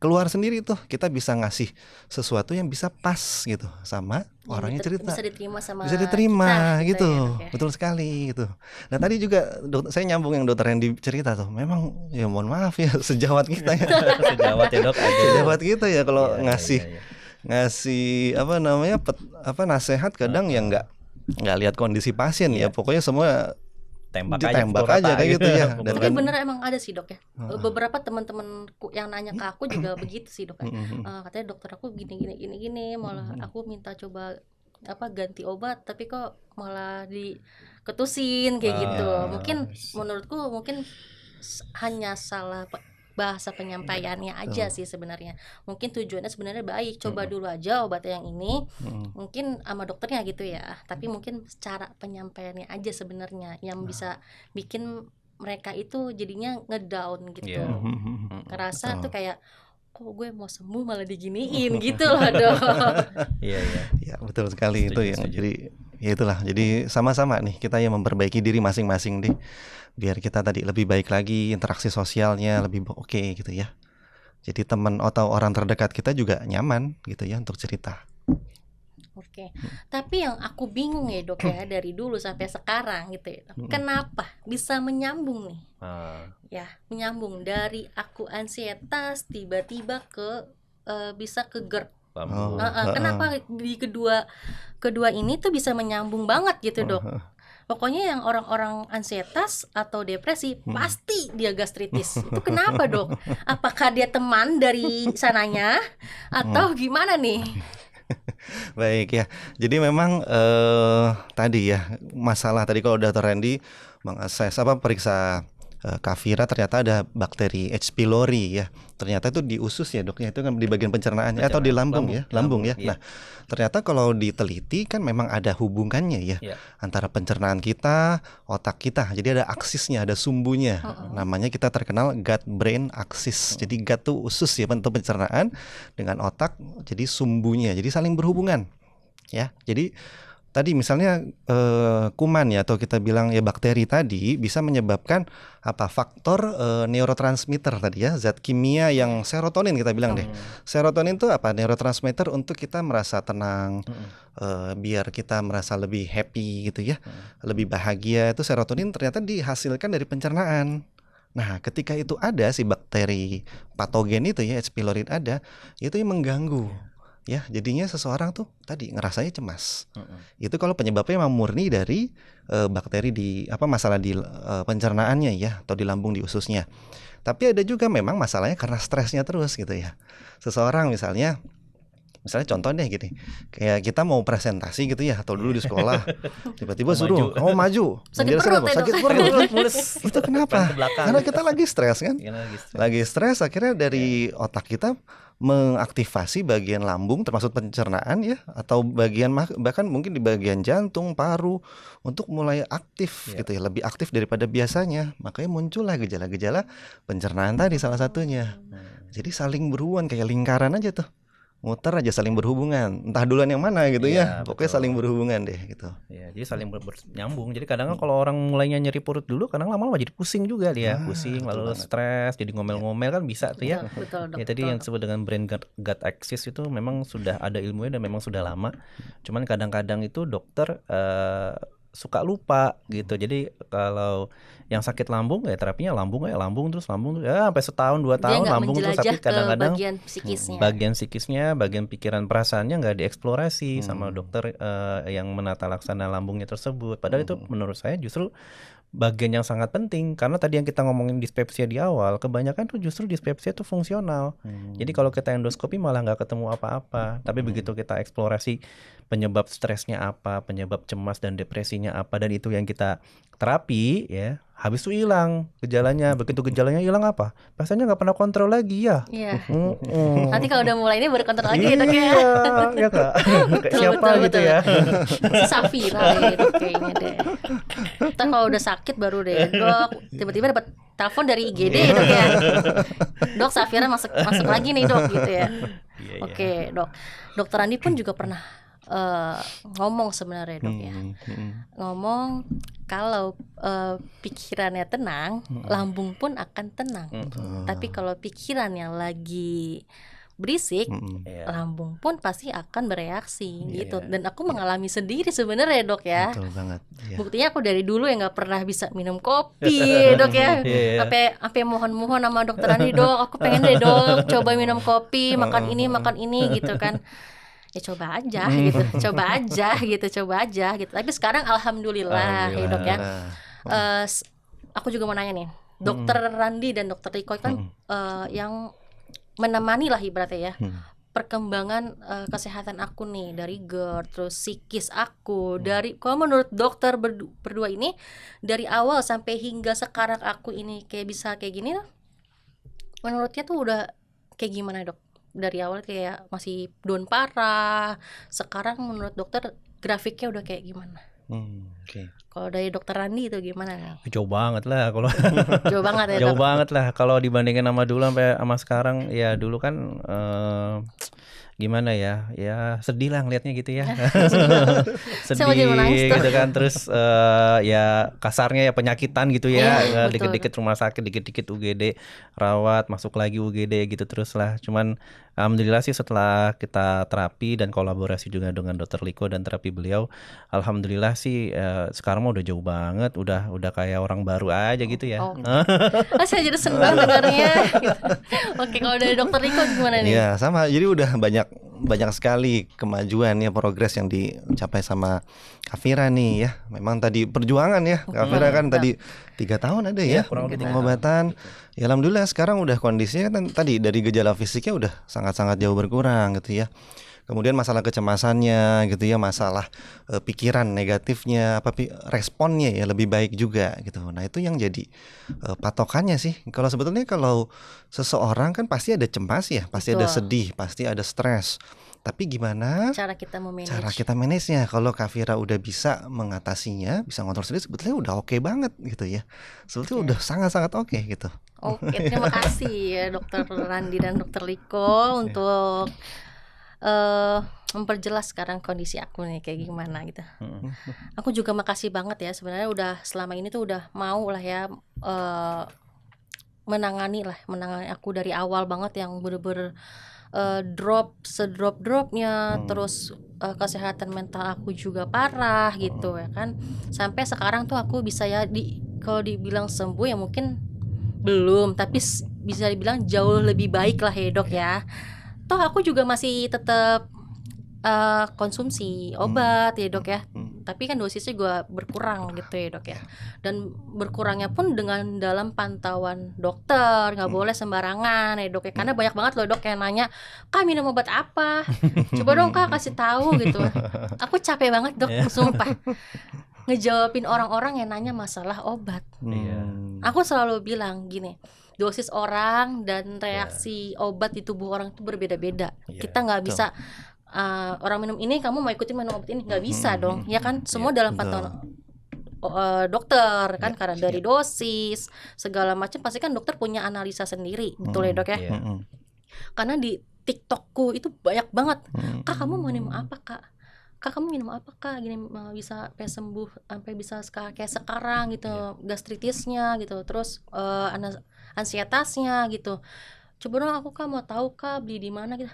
keluar sendiri tuh, kita bisa ngasih sesuatu yang bisa pas gitu sama orangnya cerita, bisa diterima sama bisa diterima kita, gitu ya. Betul sekali gitu. Nah tadi juga saya nyambung yang dokter Randy cerita tuh, memang ya mohon maaf ya sejawat kita ya Sejawat ya dok. sejawat kita ya kalau ngasih nasehat kadang ya nggak lihat kondisi pasien ya, pokoknya semua tembak aja kayak gitu ya. Dan tapi bener emang ada sih dok ya, beberapa teman-temanku yang nanya ke aku juga begitu sih dok ya. Katanya dokter aku gini, malah aku minta coba ganti obat tapi kok malah diketusin kayak gitu. Mungkin menurutku hanya salah bahasa penyampaiannya aja sih sebenarnya. Mungkin tujuannya sebenarnya baik, coba dulu aja obat yang ini, mungkin sama dokternya gitu ya. Tapi mungkin cara penyampaiannya aja sebenarnya yang bisa bikin mereka itu jadinya ngedown gitu. Ngerasa tuh kayak kok gue mau sembuh malah diginiin gitu loh dok. Iya betul sekali. Setuju, itu yang jadi ya itulah, jadi sama-sama nih kita yang memperbaiki diri masing-masing deh, biar kita tadi lebih baik lagi, interaksi sosialnya lebih oke gitu ya. Jadi teman atau orang terdekat kita juga nyaman gitu ya untuk cerita. Oke. Tapi yang aku bingung ya dok ya, dari dulu sampai sekarang gitu ya, kenapa bisa menyambung nih? Ya menyambung dari aku ansietas tiba-tiba ke bisa ke GERD. Kenapa di kedua ini tuh bisa menyambung banget gitu dok? Pokoknya yang orang-orang ansietas atau depresi pasti dia gastritis. Itu kenapa dok? Apakah dia teman dari sananya atau gimana nih? Baik ya. Jadi memang tadi ya masalah tadi kalau Dr. Randy mengakses periksa Kak Fira ternyata ada bakteri H. pylori ya. Ternyata itu di usus ya dok ya, itu kan di bagian pencernaannya atau di lambung ya, lambung ya. Iya. Nah, ternyata kalau diteliti kan memang ada hubungannya ya Iya. antara pencernaan kita, otak kita. Jadi ada aksisnya, ada sumbunya. Namanya kita terkenal gut brain axis. Jadi gut tuh usus ya untuk pencernaan, dengan otak jadi sumbunya. Jadi saling berhubungan ya. Jadi tadi misalnya kuman ya, atau kita bilang ya bakteri tadi bisa menyebabkan apa faktor neurotransmitter tadi ya, zat kimia yang serotonin kita bilang deh. Serotonin itu apa? Neurotransmitter untuk kita merasa tenang, biar kita merasa lebih happy gitu ya, lebih bahagia. Itu serotonin ternyata dihasilkan dari pencernaan. Nah, ketika itu ada si bakteri patogen itu ya, H. pylori ada, itu yang mengganggu. Ya, jadinya seseorang tuh tadi ngerasanya cemas. Itu kalau penyebabnya memang murni dari bakteri di masalah di pencernaannya ya, atau di lambung, di ususnya. Tapi ada juga memang masalahnya karena stresnya terus gitu ya. Seseorang misalnya contoh deh gini, kayak kita mau presentasi gitu ya, atau dulu di sekolah tiba-tiba suruh kamu maju, Sakit perut ya, sakit Dok. perut. Mulus. Itu kenapa? Ke belakang. Karena kita lagi stres kan. Iya, lagi stres. Lagi stres, akhirnya dari otak kita mengaktifasi bagian lambung termasuk pencernaan ya, atau bagian bahkan mungkin di bagian jantung, paru untuk mulai aktif gitu ya, lebih aktif daripada biasanya. Makanya muncullah gejala-gejala pencernaan tadi salah satunya. Jadi saling berhubungan kayak lingkaran aja tuh. Muter aja saling berhubungan. Entah duluan yang mana gitu Iya, ya. Pokoknya betul. saling berhubungan deh gitu. Ya, jadi saling nyambung. Jadi kadang kalau orang mulainya nyeri perut dulu, kadang lama-lama jadi pusing juga dia, pusing betul lalu banget. stres, jadi ngomel-ngomel kan bisa tuh ya. Betul, Dok. Ya tadi betul. yang disebut dengan brain gut axis itu memang sudah ada ilmunya dan memang sudah lama. Cuman kadang-kadang itu dokter suka lupa gitu. Jadi kalau yang sakit lambung ya terapinya lambung terus ya sampai setahun 2 Dia tahun nggak lambung terus, menjelajah tapi ke kadang-kadang bagian psikisnya. bagian psikisnya, bagian pikiran perasaannya nggak dieksplorasi sama dokter yang menata laksana lambungnya tersebut. Padahal itu menurut saya justru bagian yang sangat penting, karena tadi yang kita ngomongin dispepsia di awal, kebanyakan tuh justru dispepsia itu fungsional. Jadi kalau kita endoskopi malah nggak ketemu apa-apa, tapi begitu kita eksplorasi penyebab stresnya apa, penyebab cemas dan depresinya apa, dan itu yang kita terapi ya, habis itu hilang gejalanya. Begitu gejalanya hilang apa? Pasiennya nggak pernah kontrol lagi ya. Iya. Mm-mm. Nanti kalau udah mulai ini baru kontrol lagi ya, Dok ya. Iya Kak. Kayak Betul, siapa betul, gitu betul. ya. Si Safira deh, Dok, kayaknya deh. Ntar kalau udah sakit baru deh, Dok, tiba-tiba dapat telepon dari IGD ya, Dok ya. Dok, Safira masuk lagi nih, Dok, gitu ya. Iya. Oke, Dok. Dokter Andi pun juga pernah ngomong sebenarnya, Dok ya. Ngomong kalau pikirannya tenang, lambung pun akan tenang. Tapi kalau pikirannya lagi berisik, Iya. lambung pun pasti akan bereaksi gitu. Dan aku mengalami sendiri sebenarnya, Dok ya. Betul banget. Ya. Buktinya aku dari dulu yang nggak pernah bisa minum kopi, Dok ya. Iya. Sampai mohon-mohon sama dokter Andi, Dok, aku pengen deh, Dok, coba minum kopi, makan ini gitu kan. Ya coba aja gitu, coba aja gitu. Tapi sekarang alhamdulillah ya, Dok ya. Aku juga mau nanya nih, dokter Randi dan dokter Riko kan yang menemani lah ibaratnya ya perkembangan kesehatan aku nih, dari GERD, terus psikis aku, dari kalau menurut dokter berdua ini dari awal sampai hingga sekarang aku ini kayak bisa kayak gini, menurutnya tuh udah kayak gimana, Dok? Dari awal kayak masih down parah, sekarang menurut dokter grafiknya udah kayak gimana? Oke. Kalau dari dokter Randi itu gimana nih? Jauh banget lah kalau Jauh banget ya, jauh Dok? banget lah kalau dibandingin sama dulu sampai sama sekarang. Ya dulu kan gimana ya sedih lah ngelihatnya gitu ya. Saya mau jadi menangis Sedih tuh. gitu kan, terus ya kasarnya ya penyakitan gitu ya. Iya, betul. Dikit-dikit rumah sakit, dikit-dikit UGD, rawat, masuk lagi UGD gitu terus lah. Cuman alhamdulillah sih setelah kita terapi dan kolaborasi juga dengan dokter Liko dan terapi beliau, alhamdulillah sih sekarang mah udah jauh banget, udah kayak orang baru aja gitu ya. Oke. Saya jadi senang dengarnya gitu. Oke, kalau dari dokter Riko gimana nih? Ya sama, jadi udah banyak sekali kemajuan ya, progres yang dicapai sama Kak Fira nih ya. Memang tadi perjuangan ya, Kak Fira kan tadi 3 tahun ada ya, kurang lebih 3 pengobatan. Ya alhamdulillah sekarang udah kondisinya kan tadi dari gejala fisiknya udah sangat-sangat jauh berkurang gitu ya. kemudian masalah kecemasannya gitu ya, masalah pikiran negatifnya, responnya ya lebih baik juga gitu. Nah itu yang jadi patokannya sih. Kalau sebetulnya kalau seseorang kan pasti ada cemas ya, pasti ada Betul. sedih, pasti ada stres. Tapi gimana Cara kita cara memanage. kita manage-nya? Kalau Kak Vira udah bisa mengatasinya, bisa ngontrol sendiri, sebetulnya udah oke banget gitu ya. Sebetulnya Oke. udah sangat-sangat oke gitu. Oke, terima kasih ya Dokter Randi dan Dokter Liko untuk memperjelas sekarang kondisi aku nih kayak gimana gitu. Aku juga makasih banget ya sebenarnya udah selama ini tuh udah mau lah ya menangani aku dari awal banget yang bener-bener drop-dropnya, terus kesehatan mental aku juga parah gitu ya kan. Sampai sekarang tuh aku bisa ya kalau dibilang sembuh ya mungkin belum, tapi bisa dibilang jauh lebih baik lah ya Dok ya. Toh aku juga masih tetap konsumsi obat ya Dok ya. Tapi kan dosisnya gue berkurang gitu ya Dok ya. Dan berkurangnya pun dengan dalam pantauan dokter, nggak boleh sembarangan ya Dok ya. Karena banyak banget loh Dok yang nanya, Kak minum obat apa? Coba dong Kak kasih tahu gitu. Aku capek banget Dok, sumpah ngejawabin orang-orang yang nanya masalah obat. Aku selalu bilang gini, dosis orang dan reaksi obat di tubuh orang itu berbeda-beda. Kita nggak bisa orang minum ini kamu mau ikutin minum obat ini, nggak bisa dong, ya kan? Semua dalam pantauan dokter kan, karena dari dosis segala macam pasti kan dokter punya analisa sendiri, betul ya Dok ya? Karena di TikTokku itu banyak banget, Kak kamu mau minum apa Kak? Kak kamu minum apa Kak? Gini bisa sampai sembuh, sampai bisa kayak sekarang gitu, gastritisnya gitu, terus ansietasnya gitu. Coba dong aku Kak mau tahu Kak beli di mana gitu.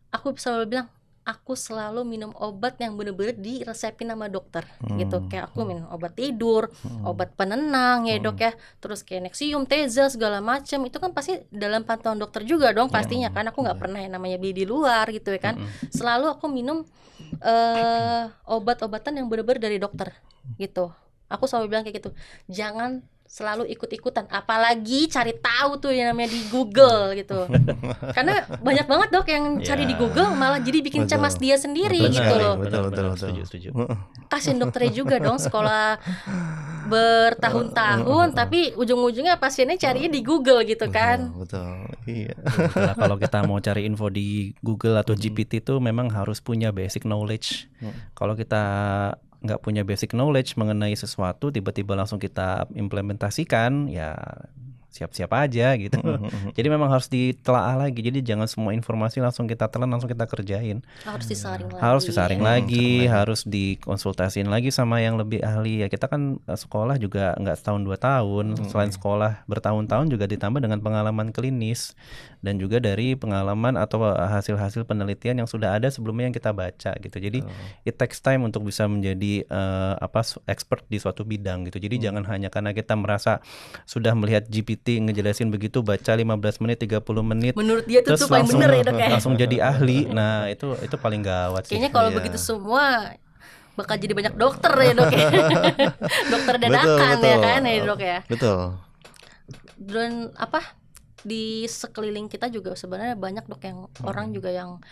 Aku selalu bilang aku selalu minum obat yang bener-bener diresepin sama dokter gitu. Kayak aku minum obat tidur, obat penenang ya Dok ya, terus kayak Nexium, Teza segala macam itu kan pasti dalam pantauan dokter juga dong pastinya kan. Aku nggak pernah yang namanya beli di luar gitu ya kan. Selalu aku minum obat-obatan yang bener-bener dari dokter gitu. Aku selalu bilang kayak gitu, jangan selalu ikut-ikutan, apalagi cari tahu tuh yang namanya di Google gitu. Karena banyak banget Dok yang cari di Google malah jadi bikin cemas dia sendiri gitu loh. Betul. Setuju. Kasihin dokternya juga dong, sekolah bertahun-tahun tapi ujung-ujungnya pasiennya carinya di Google gitu kan. Betul. Iya. Betul lah, kalau kita mau cari info di Google atau GPT itu memang harus punya basic knowledge. Kalau kita nggak punya basic knowledge mengenai sesuatu, tiba-tiba langsung kita implementasikan, ya siap-siap aja gitu. Jadi memang harus ditelaah lagi. Jadi jangan semua informasi langsung kita telan, langsung kita kerjain. Harus disaring lagi. Harus disaring lagi, harus dikonsultasiin lagi sama yang lebih ahli. Ya kita kan sekolah juga nggak setahun 2 tahun. Selain sekolah bertahun-tahun juga ditambah dengan pengalaman klinis dan juga dari pengalaman atau hasil-hasil penelitian yang sudah ada sebelumnya yang kita baca gitu. Jadi it takes time untuk bisa menjadi expert di suatu bidang gitu. Jadi jangan hanya karena kita merasa sudah melihat GPT ngejelasin begitu, baca 15 menit 30 menit menurut dia itu terus paling langsung, bener ya Dok ya. langsung jadi ahli. Nah itu paling gawat sih. Kayaknya kalau begitu semua bakal jadi banyak dokter ya Dok ya. Dokter dadakan ya kan ya Dok ya. Betul. Dan di sekeliling kita juga sebenarnya banyak Dok yang orang juga yang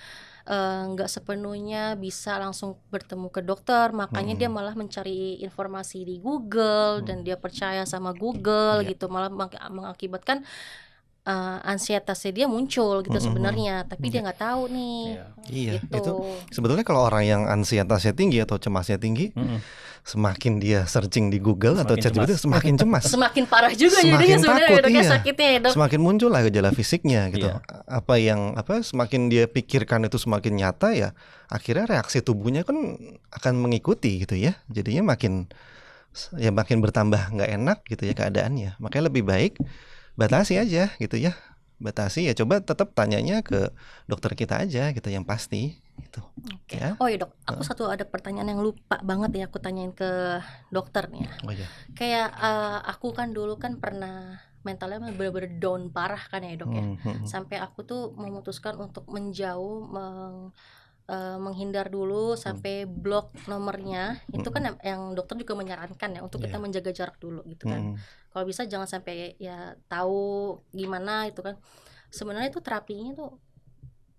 nggak sepenuhnya bisa langsung bertemu ke dokter, makanya dia malah mencari informasi di Google dan dia percaya sama Google gitu, malah mengakibatkan ansietasnya dia muncul gitu sebenarnya, tapi dia nggak tahu nih. Iya, gitu. itu sebetulnya kalau orang yang ansietasnya tinggi atau cemasnya tinggi, semakin dia searching di Google atau ChatGPT semakin cemas. Semakin parah juga Semakin jadinya sebenarnya takut, Dok ya, iya. sakitnya ya Dok. Semakin muncul lah gejala fisiknya gitu. Semakin dia pikirkan itu semakin nyata ya, akhirnya reaksi tubuhnya kan akan mengikuti gitu ya. Jadinya makin bertambah nggak enak gitu ya keadaannya. Makanya lebih baik batasi aja gitu ya. Batasi ya, coba tetap tanyanya ke dokter kita aja gitu yang pasti gitu. Oke. Ya. Oh ya Dok, aku satu ada pertanyaan yang lupa banget ya aku tanyain ke dokter nih ya. Oh iya. Kayak aku kan dulu kan pernah mentalnya bener-bener down parah kan ya Dok ya. Sampai aku tuh memutuskan untuk menjauh, menghindar dulu sampai blok nomornya. Itu kan yang dokter juga menyarankan ya untuk kita menjaga jarak dulu gitu kan. Kalau bisa jangan sampai ya tahu gimana itu kan. Sebenarnya itu terapinya tuh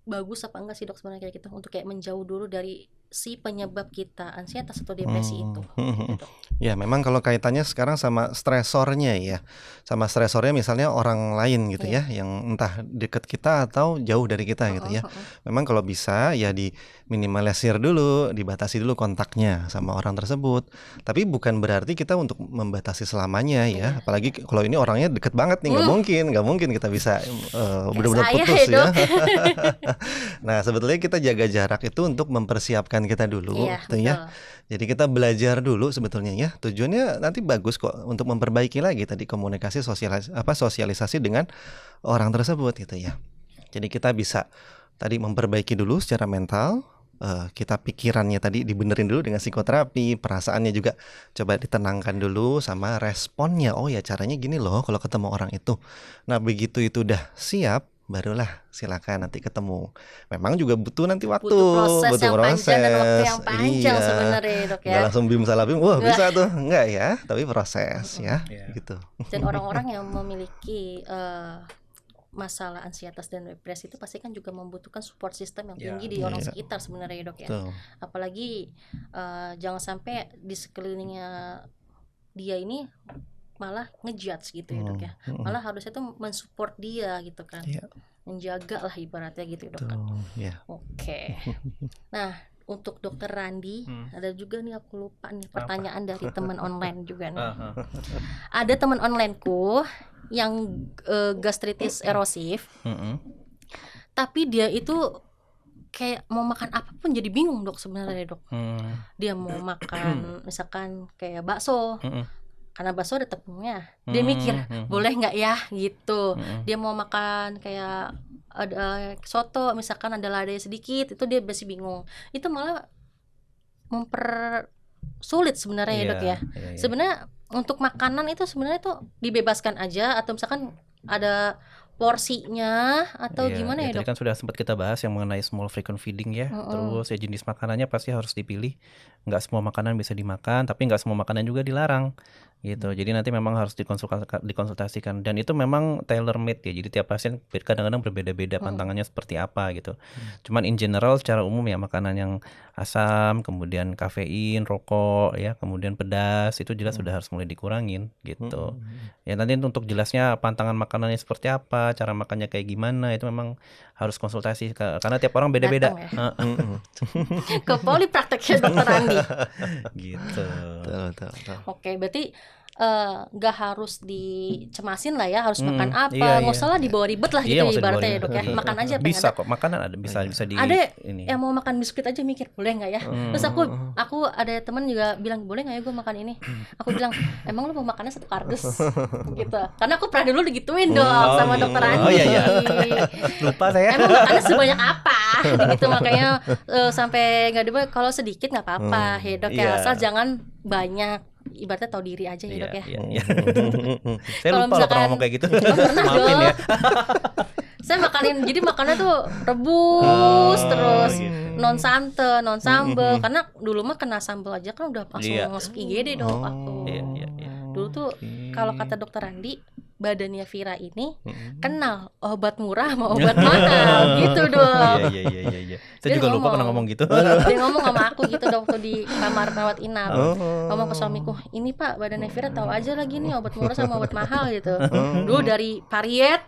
bagus apa enggak sih dok sebenarnya kayak gitu untuk kayak menjauh dulu dari si penyebab kita ansietas atau depresi itu gitu dok. Ya, memang kalau kaitannya sekarang sama stresornya ya. Sama stresornya misalnya orang lain gitu Iya. ya, yang entah deket kita atau jauh dari kita gitu ya. Memang kalau bisa ya diminimalisir dulu, dibatasi dulu kontaknya sama orang tersebut. Tapi bukan berarti kita untuk membatasi selamanya ya. Iya. Apalagi kalau ini orangnya deket banget nih, nggak mungkin kita bisa benar-benar saya putus ya, ya. Dok. Nah, sebetulnya kita jaga jarak itu untuk mempersiapkan kita dulu Iya, gitu ya. betul. Jadi kita belajar dulu sebetulnya ya. Tujuannya nanti bagus kok untuk memperbaiki lagi tadi komunikasi sosialisasi dengan orang tersebut gitu ya. Jadi kita bisa tadi memperbaiki dulu secara mental, kita pikirannya tadi dibenerin dulu dengan psikoterapi, perasaannya juga coba ditenangkan dulu sama responnya. Oh ya caranya gini loh kalau ketemu orang itu. Nah begitu itu udah siap, barulah silakan nanti ketemu. Memang juga butuh nanti waktu, Butuh proses yang panjang dan waktu yang panjang Iya. sebenarnya ya, dok ya. Nggak langsung bim salah bim, wah Nggak. bisa tuh, enggak ya, tapi proses ya, Iya. gitu. Dan orang-orang yang memiliki masalah ansietas dan depresi itu pasti kan juga membutuhkan support system yang tinggi di orang Iya. sekitar sebenarnya ya, dok ya. Tuh. Apalagi jangan sampai di sekelilingnya dia ini malah ngejudge gitu ya, dok ya. Malah harusnya tuh mensupport dia gitu kan. Iya. Menjaga lah ibaratnya gitu ya, dok kan. Tuh, ya. Oke. Nah, untuk Dokter Randi, ada juga nih aku lupa nih pertanyaan dari teman online juga nih. Ada teman onlineku yang gastritis erosif, tapi dia itu kayak mau makan apapun jadi bingung dok sebenarnya dok. Dia mau makan misalkan kayak bakso, karena bakso ada tepungnya, dia mikir boleh nggak ya gitu. Dia mau makan kayak ada soto misalkan ada lada sedikit, itu dia masih bingung. Itu malah mempersulit sebenarnya ya dok ya. Sebenarnya untuk makanan itu sebenarnya tuh dibebaskan aja atau misalkan ada porsinya atau gimana ya Tadi dok? kan sudah sempat kita bahas yang mengenai small frequent feeding ya. Terus ya jenis makanannya pasti harus dipilih. Nggak semua makanan bisa dimakan, tapi nggak semua makanan juga dilarang gitu. Jadi nanti memang harus dikonsultasikan dan itu memang tailor made ya. Jadi tiap pasien kadang-kadang berbeda-beda pantangannya seperti apa gitu. Cuman in general secara umum ya makanan yang asam, kemudian kafein, rokok ya, kemudian pedas itu jelas sudah harus mulai dikurangin gitu. Ya nanti untuk jelasnya pantangan makanannya seperti apa, cara makannya kayak gimana itu memang harus konsultasi karena tiap orang beda-beda. Datang Ke poliprakteknya Dokter Andi. Gitu. Betul. Oke, berarti nggak harus dicemasin lah ya, harus makan apa, Iya, nggak usah lah dibawa ribet lah gitu nggak usah ibaratnya ya dibawa dok ya. ribet. Makan aja apa yang Bisa ada. kok, makanan ada bisa di Ada ini. yang mau makan biskuit aja mikir boleh nggak ya. Terus aku ada teman juga bilang boleh nggak ya gue makan ini. Aku bilang emang lu mau makannya satu kardus gitu. Karena aku pernah dulu digituin dok sama Dokter Andi. Oh, iya. Lupa saya. Emang makannya sebanyak apa gitu, makanya sampai nggak dibawa, kalau sedikit nggak apa-apa ya dok ya, Iya. asal jangan banyak, ibaratnya tahu diri aja ya dok ya. Iya. Saya Kalau lupa loh pernah misalkan- ngomong kayak gitu. pernah Maafin dong. ya. Saya makanin, jadi makannya tuh rebus terus gitu. non santan, non sambel, karena dulu mah kena sambel aja kan udah langsung Iya. masuk IGD dong aku. Iya. Dulu tuh kalau kata Dokter Andi, badannya Vira ini kenal obat murah sama obat mahal gitu dong. Iya. Saya Dia juga lupa ngomong. pernah ngomong gitu. Dia ngomong sama aku gitu dong waktu di kamar rawat inap. Ngomong ke suamiku, ini pak badannya Vira tahu aja lagi nih obat murah sama obat mahal gitu. Dulu dari Pariet,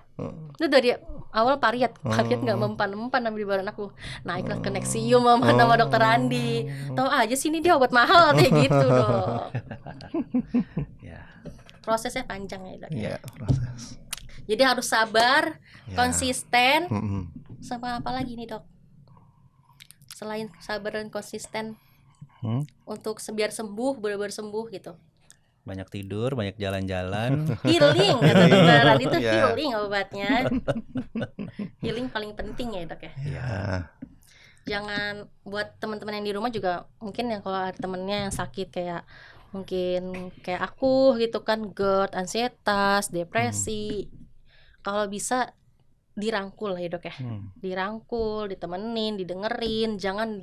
itu dari awal Pariet nggak mempan nama di badan aku. Naiklah ke Nexium sama nama Dokter Andi. Tahu aja sini dia obat mahal kayak gitu dong. Ya. Prosesnya panjang ya dok. Iya, proses. Jadi harus sabar, Ya. konsisten, Mm-mm. sama apa lagi nih dok? Selain sabar dan konsisten untuk biar sembuh, benar-benar sembuh gitu. Banyak tidur, banyak jalan-jalan. Healing kata dokteran itu Iya. healing obatnya. Healing paling penting ya dok ya. Ya. Jangan buat teman-teman yang di rumah juga, mungkin yang kalau ada temennya yang sakit kayak mungkin kayak aku gitu kan, GERD, ansietas, depresi, kalau bisa dirangkul ya dok ya. Dirangkul, ditemenin, didengerin, jangan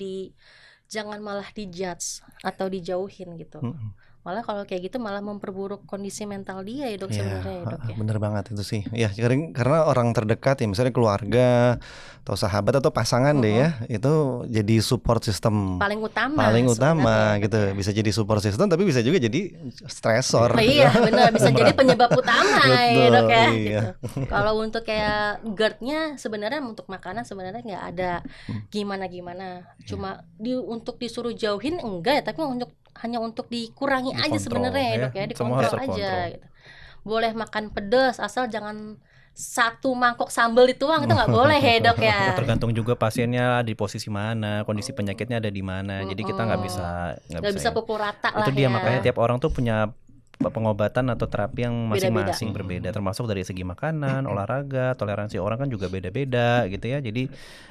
malah dijudge atau dijauhin gitu. Malah kalau kayak gitu malah memperburuk kondisi mental dia ya dok sebenarnya ya dok ya. Bener banget itu sih. Ya, karena orang terdekat ya, misalnya keluarga atau sahabat atau pasangan deh ya, itu jadi support system Paling utama paling utama sebenarnya, gitu. Dok ya. Bisa jadi support system, tapi bisa juga jadi stresor. Iya benar, bisa jadi penyebab utama ya dok ya. Iya. Gitu. Kalau untuk kayak GERD-nya sebenarnya untuk makanan sebenarnya nggak ada gimana-gimana. Cuma untuk disuruh jauhin enggak ya, tapi hanya untuk dikurangi aja Dikontrol, sebenarnya ya ya. dok ya, Semua harus dikontrol aja terkontrol. gitu. Boleh makan pedas asal jangan satu mangkok sambal dituang, itu nggak boleh ya dok ya. Tergantung juga pasiennya di posisi mana, kondisi penyakitnya ada di mana. Jadi kita nggak bisa Nggak bisa pukul rata itu lah dia ya. makanya tiap orang tuh punya pengobatan atau terapi yang Beda-beda. masing-masing berbeda, termasuk dari segi makanan, olahraga, toleransi orang kan juga beda-beda gitu ya. Jadi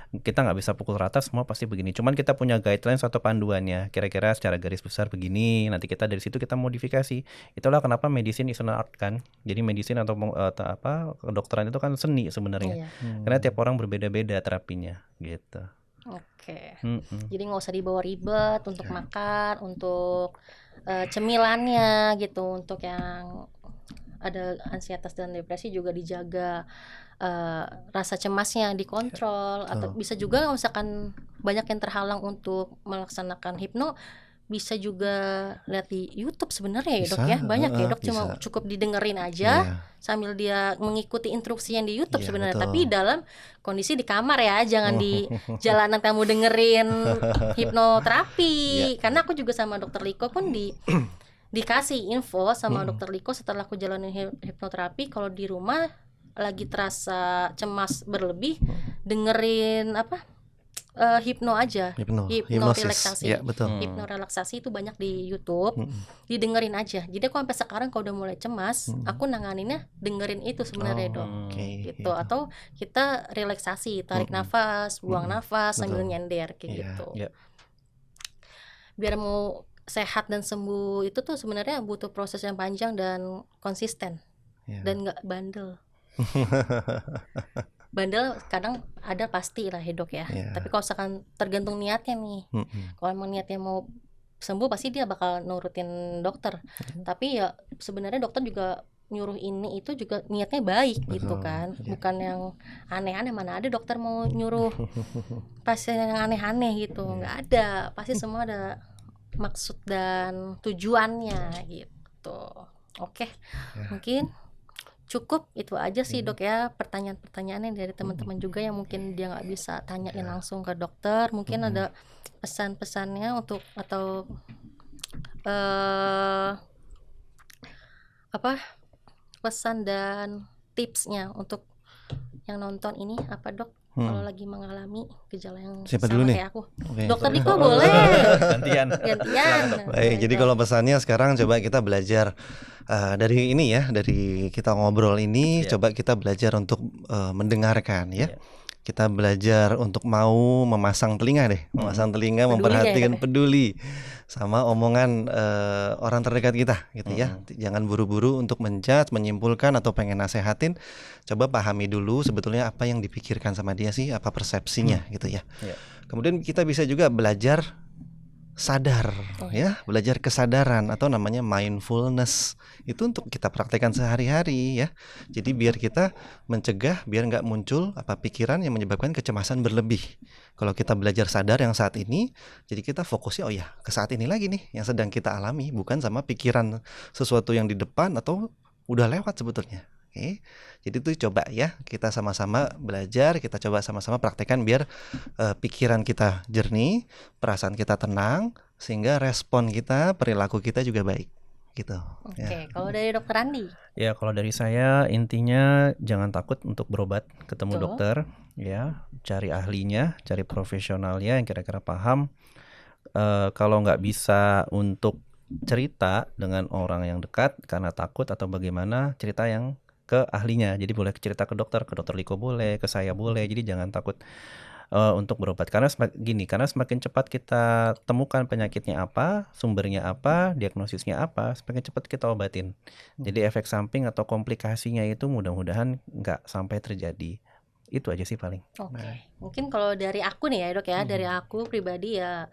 kita nggak bisa pukul rata semua pasti begini. Cuman kita punya guidelines atau panduannya. Kira-kira secara garis besar begini. Nanti kita dari situ kita modifikasi. Itulah kenapa medicine is an art kan. Jadi medicine atau kedokteran itu kan seni sebenarnya. Iya. Karena tiap orang berbeda-beda terapinya gitu. Oke. Mm-mm. Jadi nggak usah dibawa ribet untuk makan, untuk cemilannya gitu, untuk yang ada ansietas dan depresi juga dijaga, rasa cemasnya dikontrol, atau bisa juga misalkan banyak yang terhalang untuk melaksanakan hipno, bisa juga lihat di YouTube sebenarnya ya dok ya, banyak ya dok, cuma cukup didengerin aja sambil dia mengikuti instruksi yang di YouTube sebenarnya, tapi dalam kondisi di kamar ya, jangan di jalanan kamu dengerin hipnoterapi. Karena aku juga sama dokter Liko pun dikasih info sama dokter Liko setelah aku jalanin hipnoterapi, kalau di rumah lagi terasa cemas berlebih, dengerin hipno aja, hipno relaksasi, ya, betul. hipno relaksasi itu banyak di YouTube, didengerin aja. Jadi aku sampai sekarang kalau udah mulai cemas, aku nanganinnya dengerin itu sebenarnya dok, gitu. Atau kita relaksasi, tarik nafas, buang nafas sambil nyender kayak gitu. Biar mau sehat dan sembuh itu tuh sebenarnya butuh proses yang panjang dan konsisten, dan nggak bandel. Bandel kadang ada pasti lah ya dok ya. Tapi kalau misalkan tergantung niatnya nih. Kalau emang niatnya mau sembuh pasti dia bakal nurutin dokter. Tapi ya sebenarnya dokter juga nyuruh ini itu juga niatnya baik gitu kan. Bukan yang aneh-aneh, mana ada dokter mau nyuruh pasien yang aneh-aneh gitu. Nggak ada. Pasti semua ada maksud dan tujuannya gitu. Oke. Mungkin cukup itu aja sih dok ya, pertanyaan-pertanyaannya dari teman-teman juga yang mungkin dia nggak bisa tanyain langsung ke dokter. Mungkin ada pesan-pesannya untuk atau pesan dan tipsnya untuk yang nonton ini apa dok, kalau lagi mengalami gejala yang Siapa sama dulu nih? kayak aku. Dokter Diko boleh. Gantian. Baik, jadi kalau pesannya sekarang coba kita belajar dari ini ya, dari kita ngobrol ini, coba kita belajar untuk mendengarkan ya. Kita belajar untuk mau memasang telinga deh, memperhatikan, peduli sama omongan orang terdekat kita gitu ya. Jangan buru-buru untuk menjudge, menyimpulkan atau pengen nasehatin. Coba pahami dulu sebetulnya apa yang dipikirkan sama dia sih, apa persepsinya gitu ya. Kemudian kita bisa juga belajar sadar ya, belajar kesadaran atau namanya mindfulness. Itu untuk kita praktekkan sehari-hari ya. Jadi biar kita mencegah, biar nggak muncul pikiran yang menyebabkan kecemasan berlebih. Kalau kita belajar sadar yang saat ini, jadi kita fokusnya ke saat ini lagi nih yang sedang kita alami, bukan sama pikiran sesuatu yang di depan atau udah lewat sebetulnya. Oke. Jadi itu coba ya, kita sama-sama belajar, kita coba sama-sama praktekkan biar pikiran kita jernih, perasaan kita tenang, sehingga respon kita, perilaku kita juga baik gitu. Oke. Kalau dari dokter Andi? Ya, kalau dari saya intinya jangan takut untuk berobat, ketemu dokter ya, cari ahlinya, cari profesionalnya yang kira-kira paham. Kalau nggak bisa untuk cerita dengan orang yang dekat karena takut atau bagaimana, cerita yang ke ahlinya. Jadi boleh cerita ke dokter Liko boleh, ke saya boleh. Jadi jangan takut untuk berobat, karena semakin cepat kita temukan penyakitnya apa, sumbernya apa, diagnosisnya apa, semakin cepat kita obatin. Jadi efek samping atau komplikasinya itu mudah-mudahan nggak sampai terjadi. Itu aja sih paling. Oke. Mungkin kalau dari aku nih ya dok ya, dari aku pribadi ya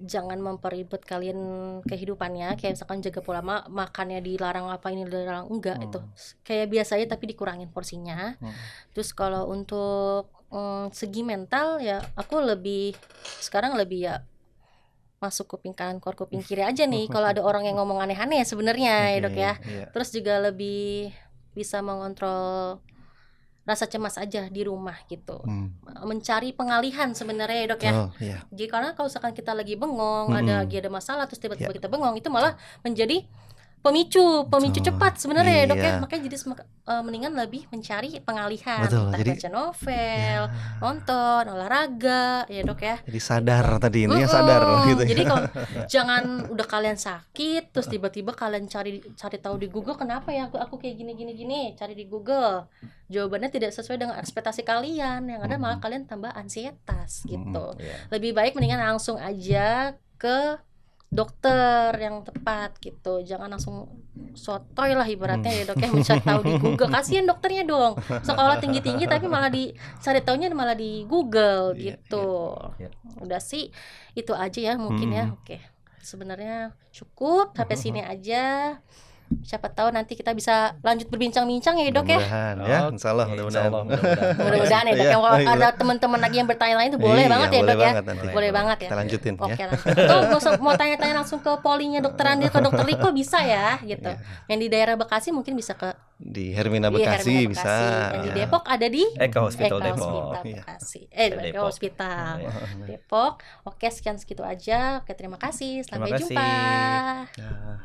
jangan memperibet kalian kehidupannya, kayak misalkan jaga pola makannya dilarang, apa ini dilarang, enggak, itu kayak biasa aja tapi dikurangin porsinya. Terus kalau untuk segi mental ya aku sekarang lebih ya masuk kuping kanan keluar kuping kiri aja nih kalau ada orang yang ngomong aneh-aneh sebenarnya ya dok ya. Iya. Terus juga lebih bisa mengontrol rasa cemas aja di rumah gitu. Mencari pengalihan sebenarnya ya dok ya. Oh, iya. Jadi karena kalau misalkan kita lagi bengong, ada masalah terus tiba-tiba kita bengong, itu malah menjadi pemicu cepat sebenarnya ya dok ya. Iya. Makanya jadi mendingan lebih mencari pengalihan, Betul, entah jadi baca novel, nonton, olahraga ya dok ya. Jadi sadar tadi, intinya sadar gitu ya. Jadi kalau jangan udah kalian sakit terus tiba-tiba kalian cari tahu di Google, kenapa ya aku kayak gini, cari di Google. Jawabannya tidak sesuai dengan ekspektasi kalian, yang ada malah kalian tambah ansietas gitu. Lebih baik mendingan langsung aja ke dokter yang tepat gitu. Jangan langsung sotoy lah ibaratnya ya dok ya, mencari tahu di Google. Kasihan dokternya dong, sekolah tinggi-tinggi tapi malah cari taunya malah di Google gitu. Udah sih itu aja ya mungkin ya. Oke, sebenarnya cukup sampai sini aja. Siapa tahu nanti kita bisa lanjut berbincang-bincang ya dok ya. Mudah-mudahan ya, insyaallah mudah-mudahan. Mudah-mudahan ya dok. Yang kalau ada teman-teman lagi yang bertanya lain itu boleh banget ya dok ya. Boleh banget ya. Kita lanjutin Oke, ya. Atau mau tanya-tanya langsung ke polinya dokter Andi atau dokter Riko bisa ya gitu. Yang di daerah Bekasi mungkin bisa ke Di Hermina Bekasi bisa. Yang di Depok ada di Eka Hospital Depok. Bekasi. Eka Hospital Depok. Oke, sekian segitu aja. Oke, terima kasih. Sampai Terima kasih. jumpa. Ya.